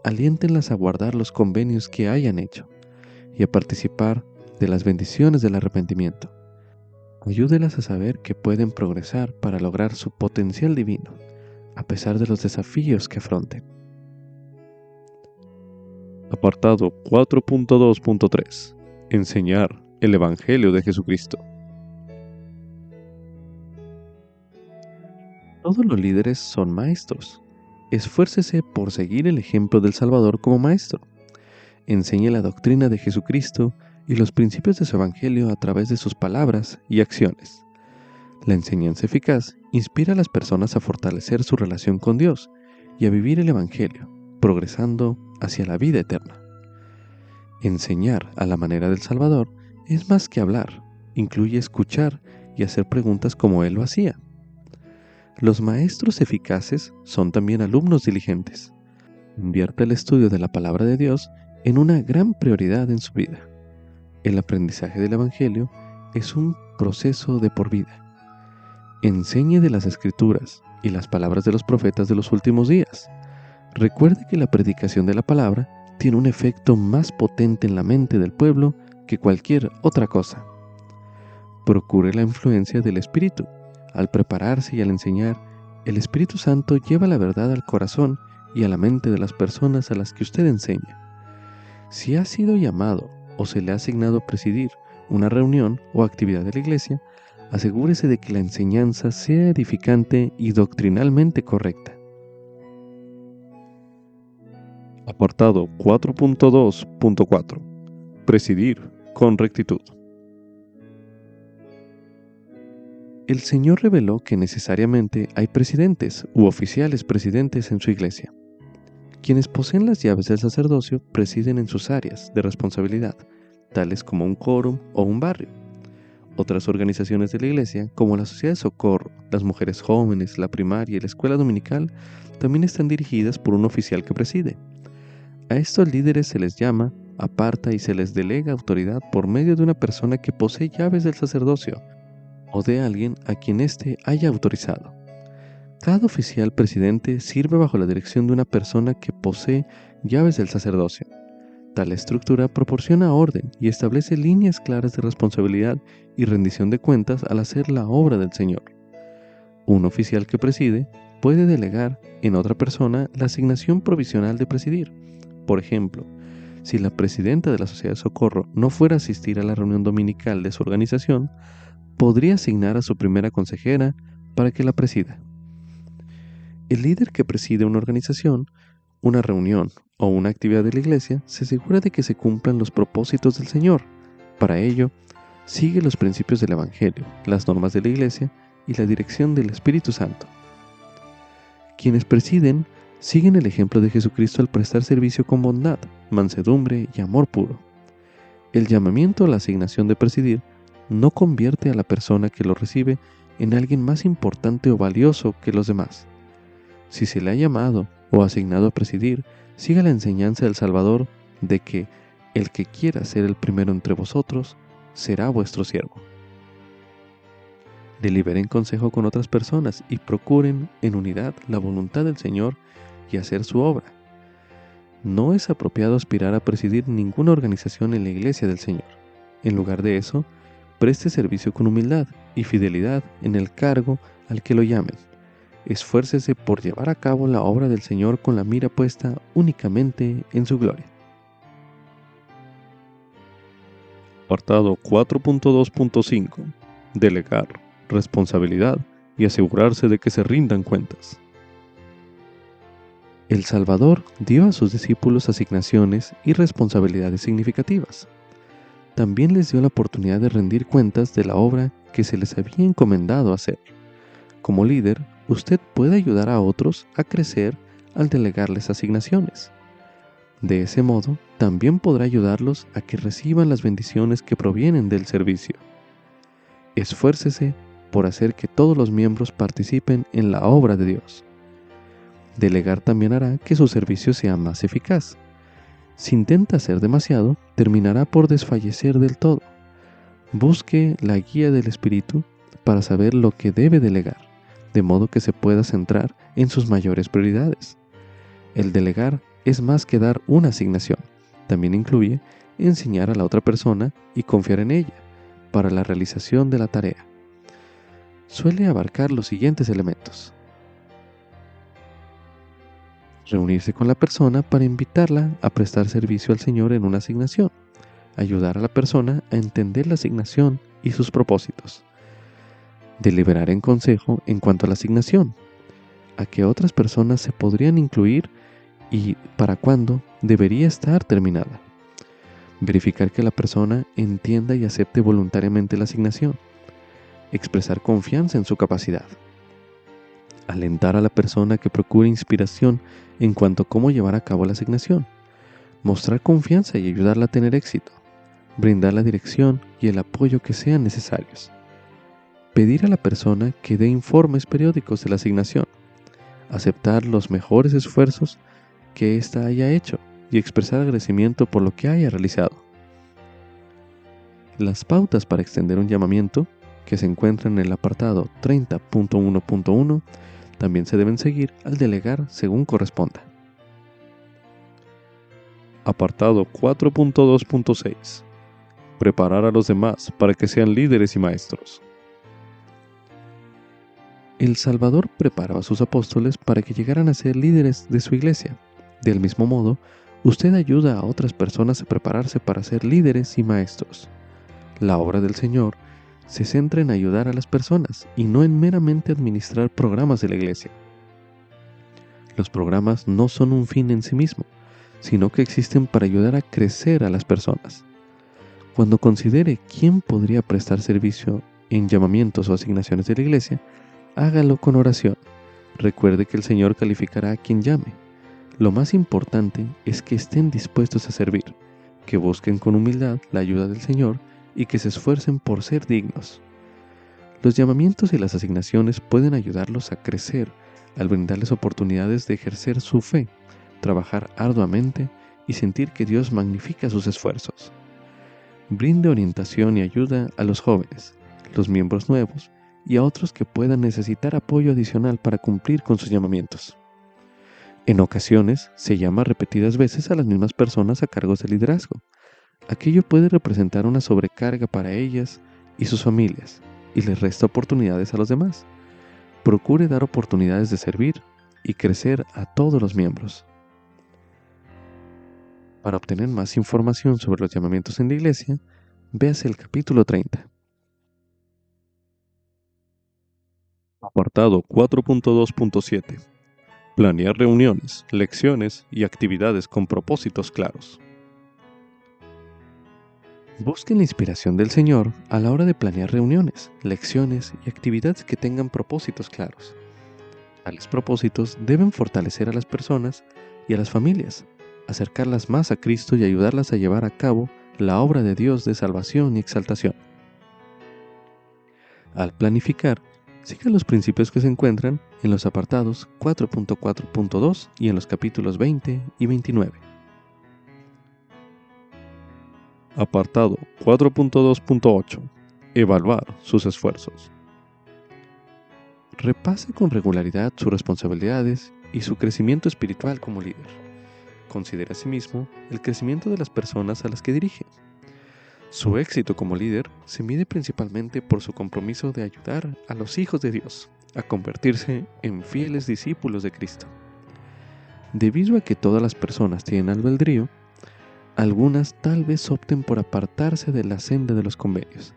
Aliéntenlas a guardar los convenios que hayan hecho y a participar de las bendiciones del arrepentimiento. Ayúdelas a saber que pueden progresar para lograr su potencial divino, a pesar de los desafíos que afronten. Apartado 4.2.3. Enseñar el Evangelio de Jesucristo. Todos los líderes son maestros. Esfuércese por seguir el ejemplo del Salvador como maestro. Enseñe la doctrina de Jesucristo y los principios de su Evangelio a través de sus palabras y acciones. La enseñanza eficaz inspira a las personas a fortalecer su relación con Dios y a vivir el Evangelio, progresando hacia la vida eterna. Enseñar a la manera del Salvador es más que hablar, incluye escuchar y hacer preguntas como Él lo hacía. Los maestros eficaces son también alumnos diligentes. Invierta el estudio de la palabra de Dios en una gran prioridad en su vida. El aprendizaje del Evangelio es un proceso de por vida. Enseñe de las Escrituras y las palabras de los profetas de los últimos días. Recuerde que la predicación de la palabra tiene un efecto más potente en la mente del pueblo que cualquier otra cosa. Procure la influencia del Espíritu. Al prepararse y al enseñar, el Espíritu Santo lleva la verdad al corazón y a la mente de las personas a las que usted enseña. Si ha sido llamado o se le ha asignado presidir una reunión o actividad de la iglesia, asegúrese de que la enseñanza sea edificante y doctrinalmente correcta. Apartado 4.2.4. Presidir con rectitud. El Señor reveló que necesariamente hay presidentes u oficiales presidentes en su iglesia. Quienes poseen las llaves del sacerdocio presiden en sus áreas de responsabilidad, tales como un quórum o un barrio. Otras organizaciones de la iglesia, como la Sociedad de Socorro, las Mujeres Jóvenes, la Primaria y la Escuela Dominical, también están dirigidas por un oficial que preside. A estos líderes se les llama, aparta y se les delega autoridad por medio de una persona que posee llaves del sacerdocio o de alguien a quien éste haya autorizado. Cada oficial presidente sirve bajo la dirección de una persona que posee llaves del sacerdocio. Tal estructura proporciona orden y establece líneas claras de responsabilidad y rendición de cuentas al hacer la obra del Señor. Un oficial que preside puede delegar en otra persona la asignación provisional de presidir. Por ejemplo, si la presidenta de la Sociedad de Socorro no fuera a asistir a la reunión dominical de su organización, podría asignar a su primera consejera para que la presida. El líder que preside una organización, una reunión o una actividad de la iglesia se asegura de que se cumplan los propósitos del Señor. Para ello, sigue los principios del Evangelio, las normas de la iglesia y la dirección del Espíritu Santo. Quienes presiden siguen el ejemplo de Jesucristo al prestar servicio con bondad, mansedumbre y amor puro. El llamamiento a la asignación de presidir no convierte a la persona que lo recibe en alguien más importante o valioso que los demás. Si se le ha llamado o asignado a presidir, siga la enseñanza del Salvador de que el que quiera ser el primero entre vosotros será vuestro siervo. Deliberen consejo con otras personas y procuren en unidad la voluntad del Señor y hacer su obra. No es apropiado aspirar a presidir ninguna organización en la iglesia del Señor. En lugar de eso, preste servicio con humildad y fidelidad en el cargo al que lo llamen. Esfuércese por llevar a cabo la obra del Señor con la mira puesta únicamente en su gloria. Apartado 4.2.5. Delegar, responsabilidad y asegurarse de que se rindan cuentas. El Salvador dio a sus discípulos asignaciones y responsabilidades significativas. También les dio la oportunidad de rendir cuentas de la obra que se les había encomendado hacer. como líder, usted puede ayudar a otros a crecer al delegarles asignaciones. De ese modo, también podrá ayudarlos a que reciban las bendiciones que provienen del servicio. Esfuércese por hacer que todos los miembros participen en la obra de Dios. Delegar también hará que su servicio sea más eficaz. Si intenta hacer demasiado, terminará por desfallecer del todo. Busque la guía del Espíritu para saber lo que debe delegar, de modo que se pueda centrar en sus mayores prioridades. El delegar es más que dar una asignación. También incluye enseñar a la otra persona y confiar en ella para la realización de la tarea. Suele abarcar los siguientes elementos: reunirse con la persona para invitarla a prestar servicio al Señor en una asignación, ayudar a la persona a entender la asignación y sus propósitos, deliberar en consejo en cuanto a la asignación, a qué otras personas se podrían incluir y para cuándo debería estar terminada, verificar que la persona entienda y acepte voluntariamente la asignación, expresar confianza en su capacidad, alentar a la persona que procure inspiración en cuanto a cómo llevar a cabo la asignación, mostrar confianza y ayudarla a tener éxito, brindar la dirección y el apoyo que sean necesarios, pedir a la persona que dé informes periódicos de la asignación, aceptar los mejores esfuerzos que ésta haya hecho y expresar agradecimiento por lo que haya realizado. Las pautas para extender un llamamiento, que se encuentran en el apartado 30.1.1, también se deben seguir al delegar según corresponda. Apartado 4.2.6. Preparar a los demás para que sean líderes y maestros. El Salvador preparó a sus apóstoles para que llegaran a ser líderes de su iglesia. Del mismo modo, usted ayuda a otras personas a prepararse para ser líderes y maestros. La obra del Señor se centra en ayudar a las personas y no en meramente administrar programas de la iglesia. Los programas no son un fin en sí mismo, sino que existen para ayudar a crecer a las personas. Cuando considere quién podría prestar servicio en llamamientos o asignaciones de la iglesia, hágalo con oración. Recuerde que el Señor calificará a quien llame. Lo más importante es que estén dispuestos a servir, que busquen con humildad la ayuda del Señor y que se esfuercen por ser dignos. Los llamamientos y las asignaciones pueden ayudarlos a crecer al brindarles oportunidades de ejercer su fe, trabajar arduamente y sentir que Dios magnifica sus esfuerzos. Brinde orientación y ayuda a los jóvenes, los miembros nuevos y a otros que puedan necesitar apoyo adicional para cumplir con sus llamamientos. En ocasiones, se llama repetidas veces a las mismas personas a cargos de liderazgo. Aquello puede representar una sobrecarga para ellas y sus familias, y les resta oportunidades a los demás. Procure dar oportunidades de servir y crecer a todos los miembros. Para obtener más información sobre los llamamientos en la iglesia, véase el capítulo 30. Apartado 4.2.7. Planear reuniones, lecciones y actividades con propósitos claros. Busquen la inspiración del Señor a la hora de planear reuniones, lecciones y actividades que tengan propósitos claros. Tales propósitos deben fortalecer a las personas y a las familias, acercarlas más a Cristo y ayudarlas a llevar a cabo la obra de Dios de salvación y exaltación. Al planificar, siga los principios que se encuentran en los apartados 4.4.2 y en los capítulos 20 y 29. Apartado 4.2.8. Evaluar sus esfuerzos. Repase con regularidad sus responsabilidades y su crecimiento espiritual como líder. Considere asimismo el crecimiento de las personas a las que dirige. Su éxito como líder se mide principalmente por su compromiso de ayudar a los hijos de Dios a convertirse en fieles discípulos de Cristo. Debido a que todas las personas tienen albedrío, algunas tal vez opten por apartarse de la senda de los convenios.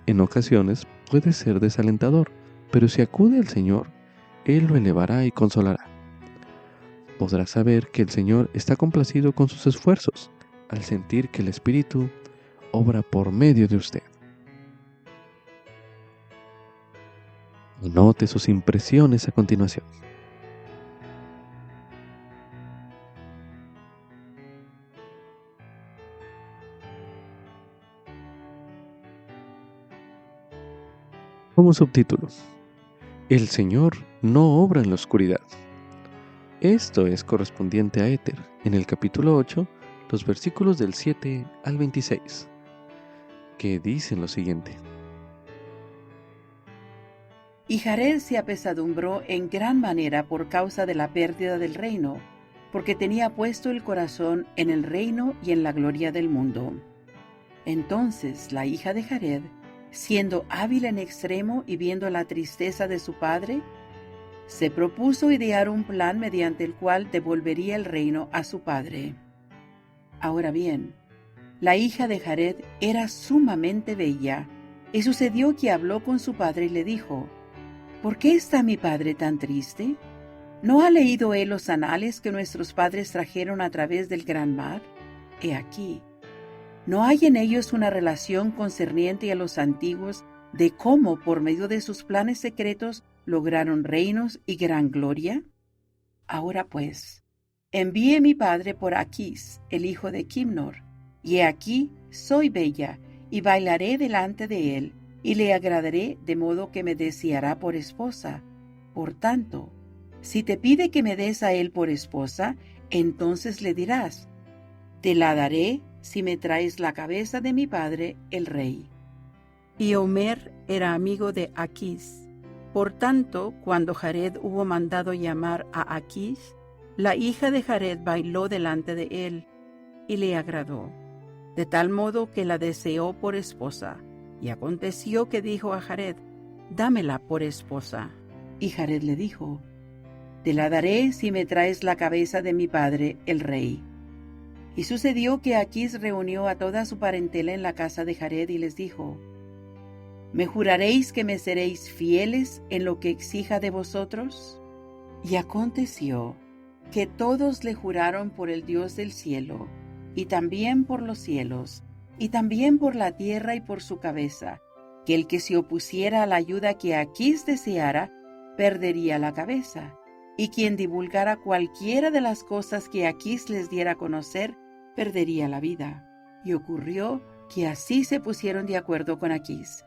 En ocasiones puede ser desalentador, pero si acude al Señor, Él lo elevará y consolará. Podrá saber que el Señor está complacido con sus esfuerzos al sentir que el Espíritu obra por medio de usted. Note sus impresiones a continuación. Como subtítulo: El Señor no obra en la oscuridad. Esto es correspondiente a Éter, en el capítulo 8, los versículos del 7 al 26, que dicen lo siguiente. Y Jared se apesadumbró en gran manera por causa de la pérdida del reino, porque tenía puesto el corazón en el reino y en la gloria del mundo. Entonces la hija de Jared, siendo hábil en extremo y viendo la tristeza de su padre, se propuso idear un plan mediante el cual devolvería el reino a su padre. Ahora bien, la hija de Jared era sumamente bella, y sucedió que habló con su padre y le dijo: ¿Por qué está mi padre tan triste? ¿No ha leído él los anales que nuestros padres trajeron a través del gran mar? He aquí, ¿no hay en ellos una relación concerniente a los antiguos de cómo, por medio de sus planes secretos, lograron reinos y gran gloria? Ahora pues, envíe mi padre por Aquís, el hijo de Kimnor, y he aquí soy bella, y bailaré delante de él, y le agradaré de modo que me deseará por esposa. Por tanto, si te pide que me des a él por esposa, entonces le dirás: te la daré si me traes la cabeza de mi padre, el rey. Y Omer era amigo de Aquís. Por tanto, cuando Jared hubo mandado llamar a Aquís, la hija de Jared bailó delante de él, y le agradó, de tal modo que la deseó por esposa. Y aconteció que dijo a Jared: dámela por esposa. Y Jared le dijo: te la daré si me traes la cabeza de mi padre, el rey. Y sucedió que Aquís reunió a toda su parentela en la casa de Jared y les dijo: ¿me juraréis que me seréis fieles en lo que exija de vosotros? Y aconteció que todos le juraron por el Dios del cielo, y también por los cielos, y también por la tierra y por su cabeza, que el que se opusiera a la ayuda que Aquís deseara, perdería la cabeza, y quien divulgara cualquiera de las cosas que Aquís les diera a conocer, perdería la vida. Y ocurrió que así se pusieron de acuerdo con Aquís.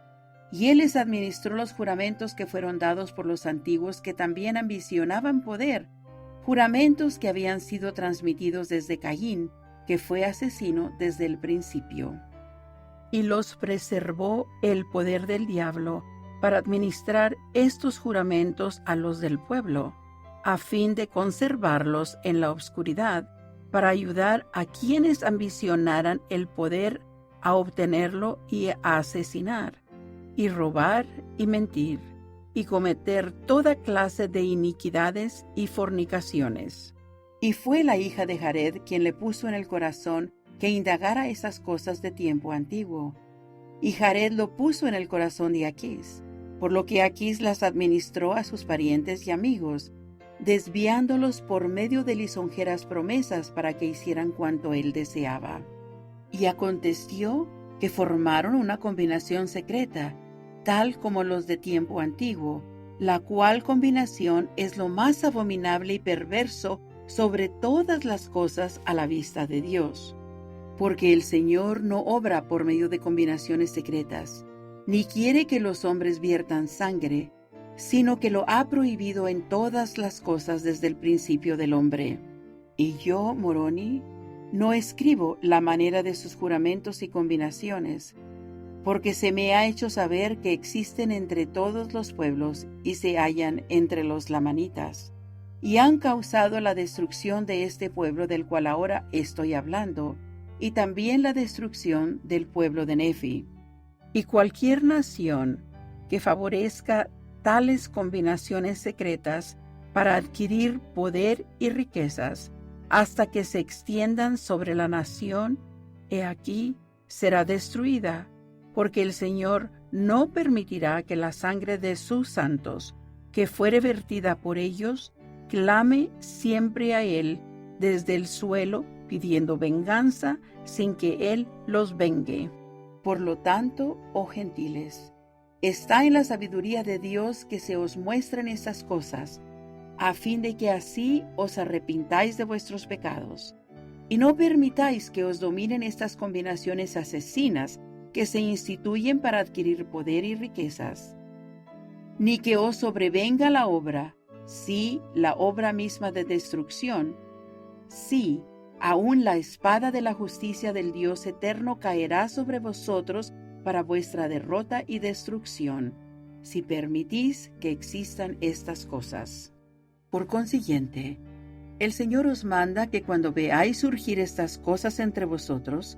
Y él les administró los juramentos que fueron dados por los antiguos que también ambicionaban poder, juramentos que habían sido transmitidos desde Caín, que fue asesino desde el principio. Y los preservó el poder del diablo para administrar estos juramentos a los del pueblo, a fin de conservarlos en la oscuridad, para ayudar a quienes ambicionaran el poder a obtenerlo y a asesinar, y robar y mentir, y cometer toda clase de iniquidades y fornicaciones. Y fue la hija de Jared quien le puso en el corazón que indagara esas cosas de tiempo antiguo. Y Jared lo puso en el corazón de Aquís, por lo que Aquís las administró a sus parientes y amigos, desviándolos por medio de lisonjeras promesas para que hicieran cuanto él deseaba. Y aconteció que formaron una combinación secreta, tal como los de tiempo antiguo, la cual combinación es lo más abominable y perverso sobre todas las cosas a la vista de Dios. Porque el Señor no obra por medio de combinaciones secretas, ni quiere que los hombres viertan sangre, sino que lo ha prohibido en todas las cosas desde el principio del hombre. Y yo, Moroni, no escribo la manera de sus juramentos y combinaciones, porque se me ha hecho saber que existen entre todos los pueblos y se hallan entre los lamanitas, y han causado la destrucción de este pueblo del cual ahora estoy hablando, y también la destrucción del pueblo de Nefi. Y cualquier nación que favorezca tales combinaciones secretas para adquirir poder y riquezas hasta que se extiendan sobre la nación, he aquí será destruida, porque el Señor no permitirá que la sangre de sus santos, que fuere vertida por ellos, clame siempre a Él desde el suelo, pidiendo venganza sin que Él los vengue. Por lo tanto, oh gentiles, está en la sabiduría de Dios que se os muestren estas cosas, a fin de que así os arrepintáis de vuestros pecados. Y no permitáis que os dominen estas combinaciones asesinas que se instituyen para adquirir poder y riquezas, ni que os sobrevenga la obra, sí, la obra misma de destrucción, sí, aún la espada de la justicia del Dios eterno caerá sobre vosotros para vuestra derrota y destrucción, si permitís que existan estas cosas. Por consiguiente, el Señor os manda que cuando veáis surgir estas cosas entre vosotros,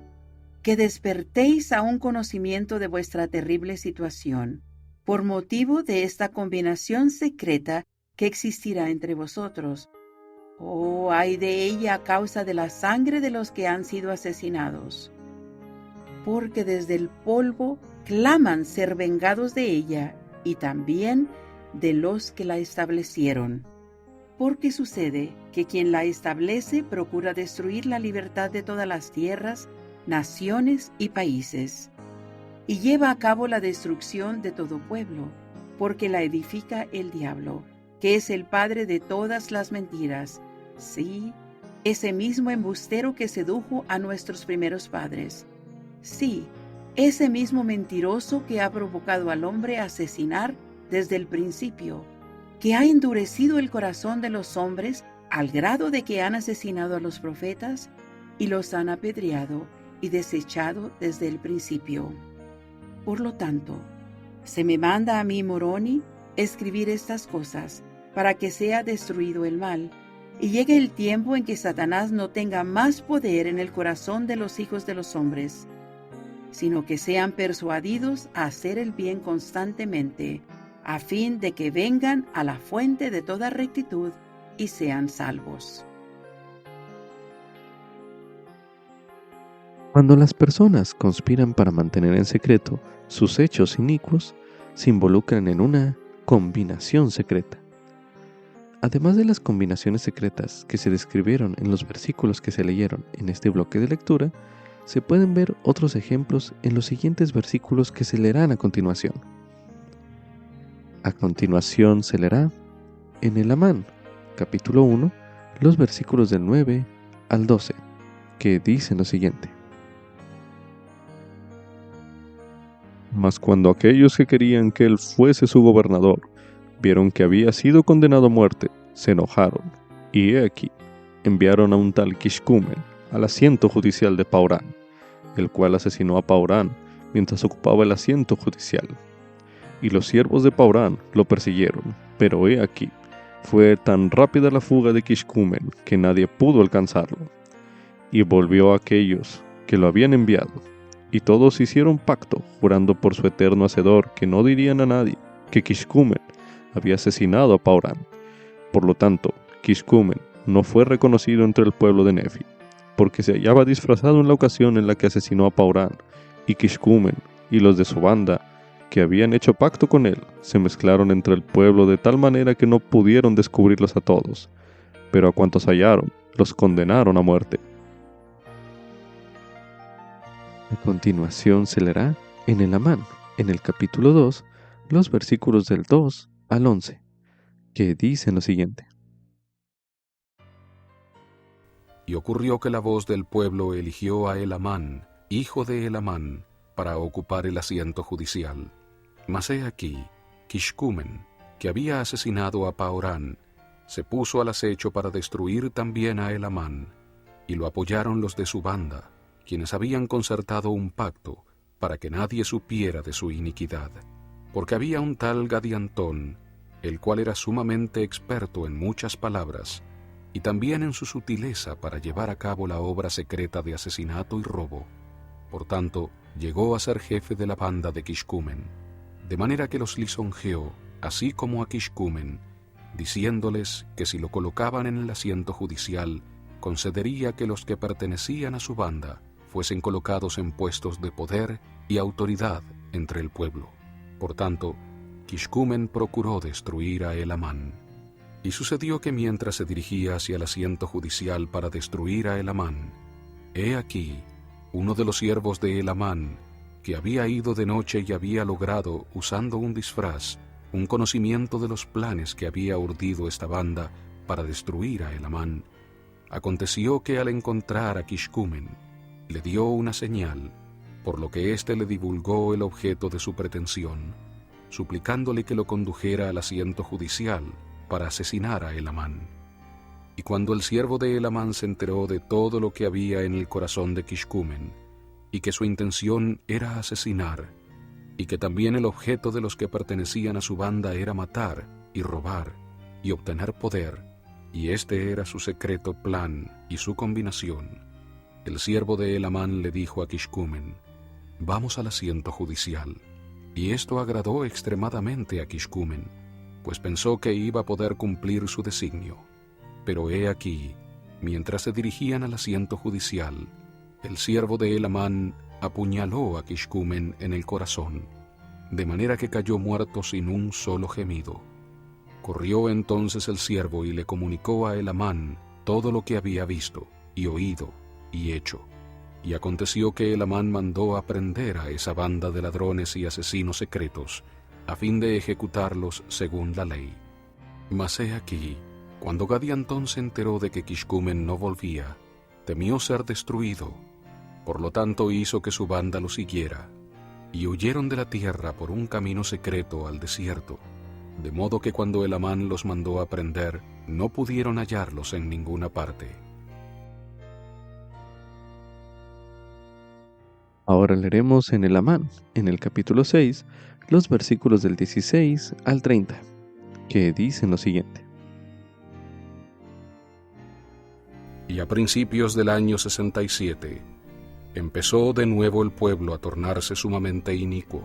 que despertéis a un conocimiento de vuestra terrible situación, por motivo de esta combinación secreta que existirá entre vosotros. Oh, ay de ella a causa de la sangre de los que han sido asesinados. Porque desde el polvo claman ser vengados de ella y también de los que la establecieron. Porque sucede que quien la establece procura destruir la libertad de todas las tierras, naciones y países, y lleva a cabo la destrucción de todo pueblo, porque la edifica el diablo, que es el padre de todas las mentiras, sí, ese mismo embustero que sedujo a nuestros primeros padres, sí, ese mismo mentiroso que ha provocado al hombre a asesinar desde el principio, que ha endurecido el corazón de los hombres al grado de que han asesinado a los profetas y los han apedreado y desechado desde el principio. Por lo tanto, se me manda a mí, Moroni, escribir estas cosas para que sea destruido el mal y llegue el tiempo en que Satanás no tenga más poder en el corazón de los hijos de los hombres, sino que sean persuadidos a hacer el bien constantemente, a fin de que vengan a la fuente de toda rectitud y sean salvos. Cuando las personas conspiran para mantener en secreto sus hechos inicuos, se involucran en una combinación secreta. Además de las combinaciones secretas que se describieron en los versículos que se leyeron en este bloque de lectura, se pueden ver otros ejemplos en los siguientes versículos que se leerán a continuación. A continuación se leerá en el Amán, capítulo 1, los versículos del 9 al 12, que dicen lo siguiente. Mas cuando aquellos que querían que él fuese su gobernador, vieron que había sido condenado a muerte, se enojaron, y he aquí, enviaron a un tal Kishkumen al asiento judicial de Paurán, el cual asesinó a Paurán mientras ocupaba el asiento judicial. Y los siervos de Paurán lo persiguieron, pero he aquí, fue tan rápida la fuga de Kishkumen que nadie pudo alcanzarlo. Y volvió a aquellos que lo habían enviado, y todos hicieron pacto, jurando por su eterno hacedor que no dirían a nadie que Kishkumen había asesinado a Paurán. Por lo tanto, Kishkumen no fue reconocido entre el pueblo de Nefi, porque se hallaba disfrazado en la ocasión en la que asesinó a Paurán, y Kishkumen y los de su banda, que habían hecho pacto con él, se mezclaron entre el pueblo de tal manera que no pudieron descubrirlos a todos, pero a cuantos hallaron, los condenaron a muerte. A continuación se leerá en el Amán, en el capítulo 2, los versículos del 2 al 11, que dicen lo siguiente. Y ocurrió que la voz del pueblo eligió a Elamán, hijo de Elamán, para ocupar el asiento judicial. Mas he aquí, Kishkumen, que había asesinado a Paurán, se puso al acecho para destruir también a Elamán, y lo apoyaron los de su banda, quienes habían concertado un pacto para que nadie supiera de su iniquidad, porque había un tal Gadiantón, el cual era sumamente experto en muchas palabras, y también en su sutileza para llevar a cabo la obra secreta de asesinato y robo. Por tanto, llegó a ser jefe de la banda de Kishkumen, de manera que los lisonjeó, así como a Kishkumen, diciéndoles que si lo colocaban en el asiento judicial, concedería que los que pertenecían a su banda fuesen colocados en puestos de poder y autoridad entre el pueblo. Por tanto, Kishkumen procuró destruir a Elamán. Y sucedió que mientras se dirigía hacia el asiento judicial para destruir a Elamán, he aquí, uno de los siervos de Elamán, que había ido de noche y había logrado, usando un disfraz, un conocimiento de los planes que había urdido esta banda para destruir a Elamán, aconteció que al encontrar a Kishkumen, le dio una señal, por lo que éste le divulgó el objeto de su pretensión, suplicándole que lo condujera al asiento judicial para asesinar a Elamán. Y cuando el siervo de Elamán se enteró de todo lo que había en el corazón de Kishkumen, y que su intención era asesinar, y que también el objeto de los que pertenecían a su banda era matar y robar y obtener poder, y este era su secreto plan y su combinación, el siervo de Elamán le dijo a Kishkumen: «Vamos al asiento judicial». Y esto agradó extremadamente a Kishkumen, pues pensó que iba a poder cumplir su designio. Pero he aquí, mientras se dirigían al asiento judicial, el siervo de Elamán apuñaló a Kishkumen en el corazón, de manera que cayó muerto sin un solo gemido. Corrió entonces el siervo y le comunicó a Elamán todo lo que había visto, y oído, y hecho. Y aconteció que Elamán mandó a prender a esa banda de ladrones y asesinos secretos, a fin de ejecutarlos según la ley. Mas he aquí, cuando Gadiantón se enteró de que Kishkumen no volvía, temió ser destruido. Por lo tanto hizo que su banda lo siguiera, y huyeron de la tierra por un camino secreto al desierto, de modo que cuando Elamán los mandó a prender, no pudieron hallarlos en ninguna parte. Ahora leeremos en Elamán, en el capítulo 6, los versículos del 16 al 30, que dicen lo siguiente. Y a principios del año 67, empezó de nuevo el pueblo a tornarse sumamente inicuo,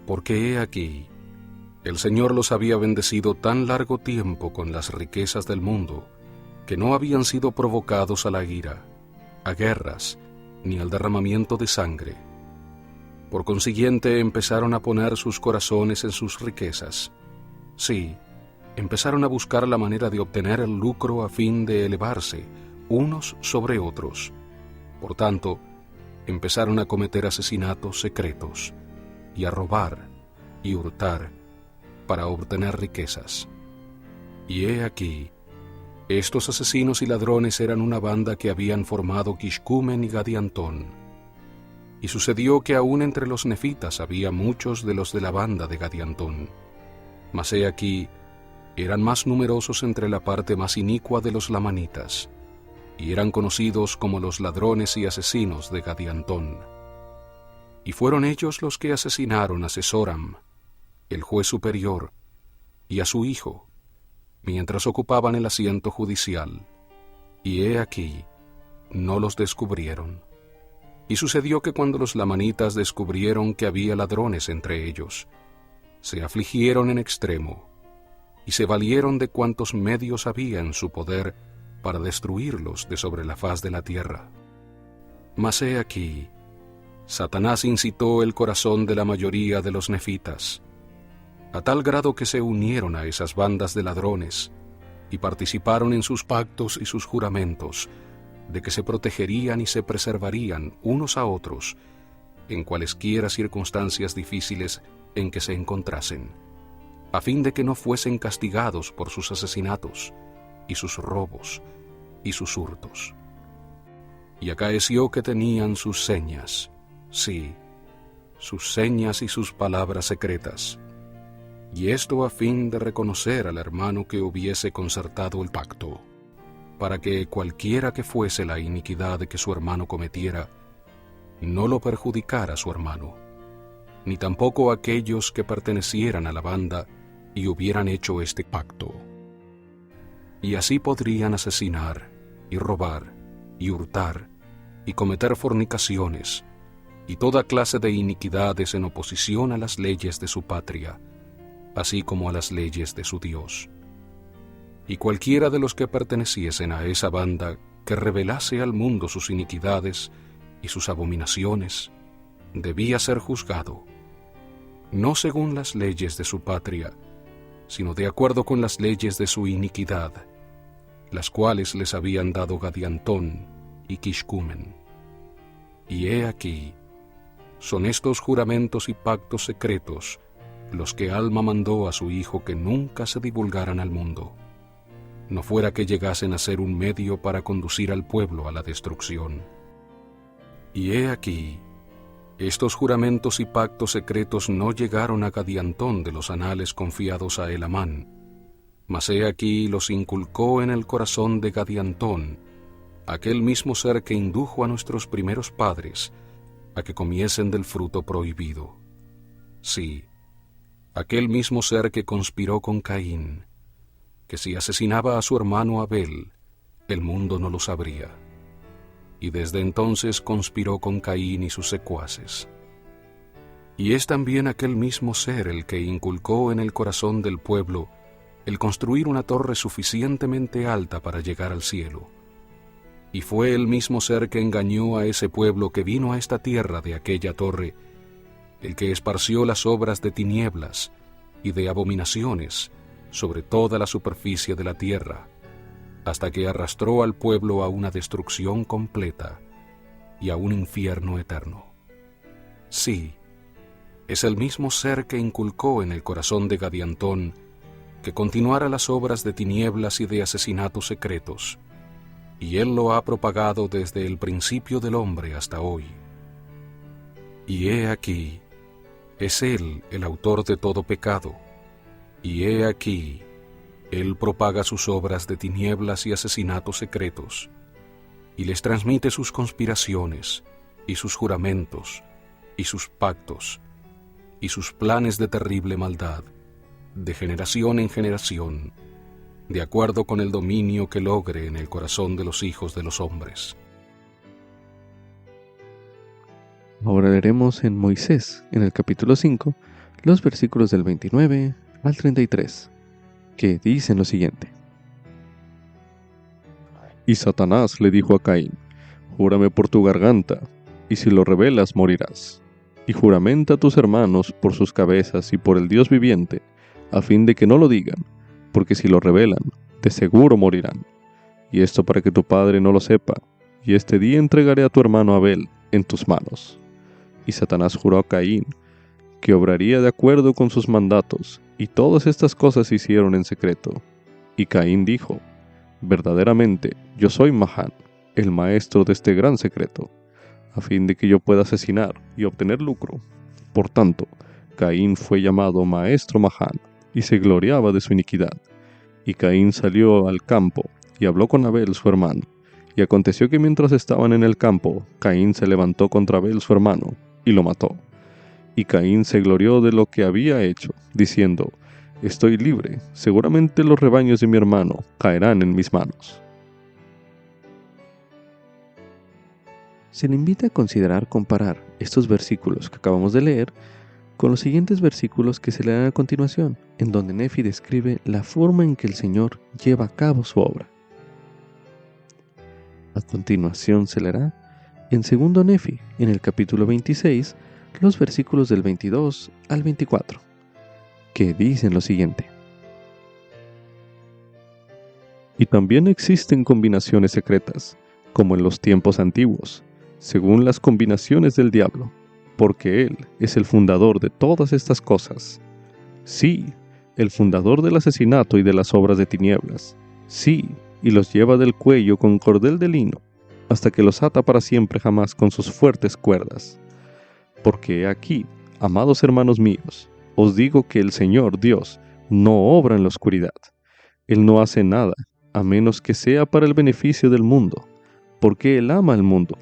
porque he aquí, el Señor los había bendecido tan largo tiempo con las riquezas del mundo, que no habían sido provocados a la ira, a guerras, ni al derramamiento de sangre. Por consiguiente empezaron a poner sus corazones en sus riquezas. Sí, empezaron a buscar la manera de obtener el lucro a fin de elevarse unos sobre otros. Por tanto, empezaron a cometer asesinatos secretos y a robar y hurtar para obtener riquezas. Y he aquí, estos asesinos y ladrones eran una banda que habían formado Kishkumen y Gadiantón. Y sucedió que aún entre los nefitas había muchos de los de la banda de Gadiantón. Mas he aquí, eran más numerosos entre la parte más inicua de los lamanitas, y eran conocidos como los ladrones y asesinos de Gadiantón. Y fueron ellos los que asesinaron a Sesoram, el juez superior, y a su hijo, mientras ocupaban el asiento judicial, y he aquí, no los descubrieron. Y sucedió que cuando los lamanitas descubrieron que había ladrones entre ellos, se afligieron en extremo, y se valieron de cuantos medios había en su poder para destruirlos de sobre la faz de la tierra. Mas he aquí, Satanás incitó el corazón de la mayoría de los nefitas, a tal grado que se unieron a esas bandas de ladrones y participaron en sus pactos y sus juramentos de que se protegerían y se preservarían unos a otros en cualesquiera circunstancias difíciles en que se encontrasen, a fin de que no fuesen castigados por sus asesinatos y sus robos y sus hurtos. Y acaeció que tenían sus señas, sí, sus señas y sus palabras secretas, y esto a fin de reconocer al hermano que hubiese concertado el pacto, para que cualquiera que fuese la iniquidad que su hermano cometiera, no lo perjudicara a su hermano, ni tampoco a aquellos que pertenecieran a la banda y hubieran hecho este pacto. Y así podrían asesinar, y robar, y hurtar, y cometer fornicaciones, y toda clase de iniquidades en oposición a las leyes de su patria, así como a las leyes de su Dios. Y cualquiera de los que perteneciesen a esa banda que revelase al mundo sus iniquidades y sus abominaciones, debía ser juzgado, no según las leyes de su patria, sino de acuerdo con las leyes de su iniquidad, las cuales les habían dado Gadiantón y Kishkumen. Y he aquí, Son estos juramentos y pactos secretos los que Alma mandó a su hijo que nunca se divulgaran al mundo, no fuera que llegasen a ser un medio para conducir al pueblo a la destrucción. Y he aquí, estos juramentos y pactos secretos no llegaron a Gadiantón de los anales confiados a Elamán, mas he aquí los inculcó en el corazón de Gadiantón, aquel mismo ser que indujo a nuestros primeros padres a que comiesen del fruto prohibido. Sí, aquel mismo ser que conspiró con Caín, que si asesinaba a su hermano Abel, el mundo no lo sabría. Y desde entonces conspiró con Caín y sus secuaces. Y es también aquel mismo ser el que inculcó en el corazón del pueblo el construir una torre suficientemente alta para llegar al cielo. Y fue el mismo ser que engañó a ese pueblo que vino a esta tierra de aquella torre, el que esparció las obras de tinieblas y de abominaciones sobre toda la superficie de la tierra, hasta que arrastró al pueblo a una destrucción completa y a un infierno eterno. Sí, es el mismo ser que inculcó en el corazón de Gadiantón que continuara las obras de tinieblas y de asesinatos secretos, y él lo ha propagado desde el principio del hombre hasta hoy. Y he aquí, es él el autor de todo pecado, y he aquí, él propaga sus obras de tinieblas y asesinatos secretos, y les transmite sus conspiraciones, y sus juramentos, y sus pactos, y sus planes de terrible maldad, de generación en generación, de acuerdo con el dominio que logre en el corazón de los hijos de los hombres. Ahora leeremos en Moisés, en el capítulo 5, los versículos del 29 al 33, que dicen lo siguiente. Y Satanás le dijo a Caín, júrame por tu garganta, y si lo revelas morirás. Y juramenta a tus hermanos por sus cabezas y por el Dios viviente, a fin de que no lo digan, porque si lo revelan, de seguro morirán. Y esto para que tu padre no lo sepa, y este día entregaré a tu hermano Abel en tus manos. Y Satanás juró a Caín que obraría de acuerdo con sus mandatos, y todas estas cosas se hicieron en secreto. Y Caín dijo, verdaderamente yo soy Mahán, el maestro de este gran secreto, a fin de que yo pueda asesinar y obtener lucro. Por tanto, Caín fue llamado maestro Mahán, y se gloriaba de su iniquidad. Y Caín salió al campo, y habló con Abel su hermano. Y aconteció que mientras estaban en el campo, Caín se levantó contra Abel su hermano, y lo mató. Y Caín se glorió de lo que había hecho, diciendo, estoy libre, seguramente los rebaños de mi hermano caerán en mis manos. Se le invita a considerar comparar estos versículos que acabamos de leer con los siguientes versículos que se leerán a continuación, en donde Nefi describe la forma en que el Señor lleva a cabo su obra. A continuación se leerá en 2 Nefi, en el capítulo 26, los versículos del 22 al 24, que dicen lo siguiente. Y también existen combinaciones secretas, como en los tiempos antiguos, según las combinaciones del diablo, porque él es el fundador de todas estas cosas. Sí, el fundador del asesinato y de las obras de tinieblas. Sí, y los lleva del cuello con cordel de lino, hasta que los ata para siempre jamás con sus fuertes cuerdas. Porque aquí, amados hermanos míos, os digo que el Señor Dios no obra en la oscuridad. Él no hace nada, a menos que sea para el beneficio del mundo, porque Él ama al mundo,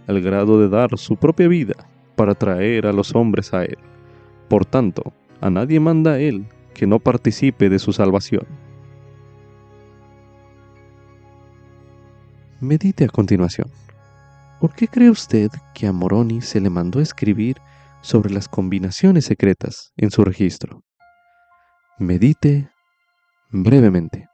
al grado de dar su propia vida para traer a los hombres a Él. Por tanto, a nadie manda a Él que no participe de su salvación. Medite a continuación. ¿Por qué cree usted que a Moroni se le mandó escribir sobre las combinaciones secretas en su registro? Medite brevemente.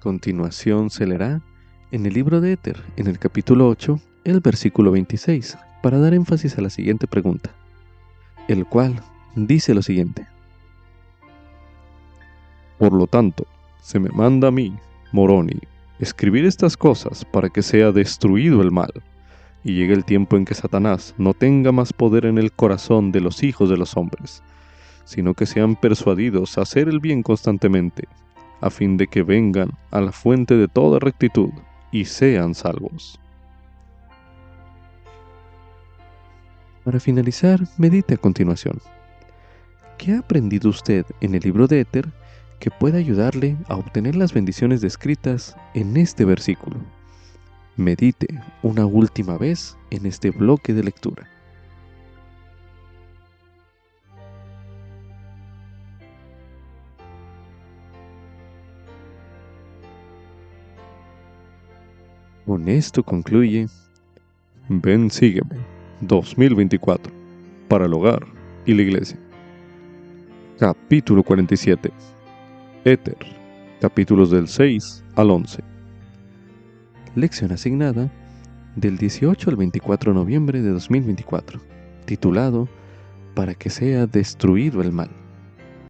Continuación se leerá en el libro de Éter, en el capítulo 8, el versículo 26, para dar énfasis a la siguiente pregunta, el cual dice lo siguiente. Por lo tanto, se me manda a mí, Moroni, escribir estas cosas para que sea destruido el mal, y llegue el tiempo en que Satanás no tenga más poder en el corazón de los hijos de los hombres, sino que sean persuadidos a hacer el bien constantemente, a fin de que vengan a la fuente de toda rectitud y sean salvos. Para finalizar, medite a continuación. ¿Qué ha aprendido usted en el libro de Éter que pueda ayudarle a obtener las bendiciones descritas en este versículo? Medite una última vez en este bloque de lectura. Con esto concluye Ven, sígueme 2024 para el hogar y la iglesia. Capítulo 47. Éter, capítulos del 6 al 11. Lección asignada del 18 al 24 de noviembre de 2024, titulado Para que sea destruido el mal.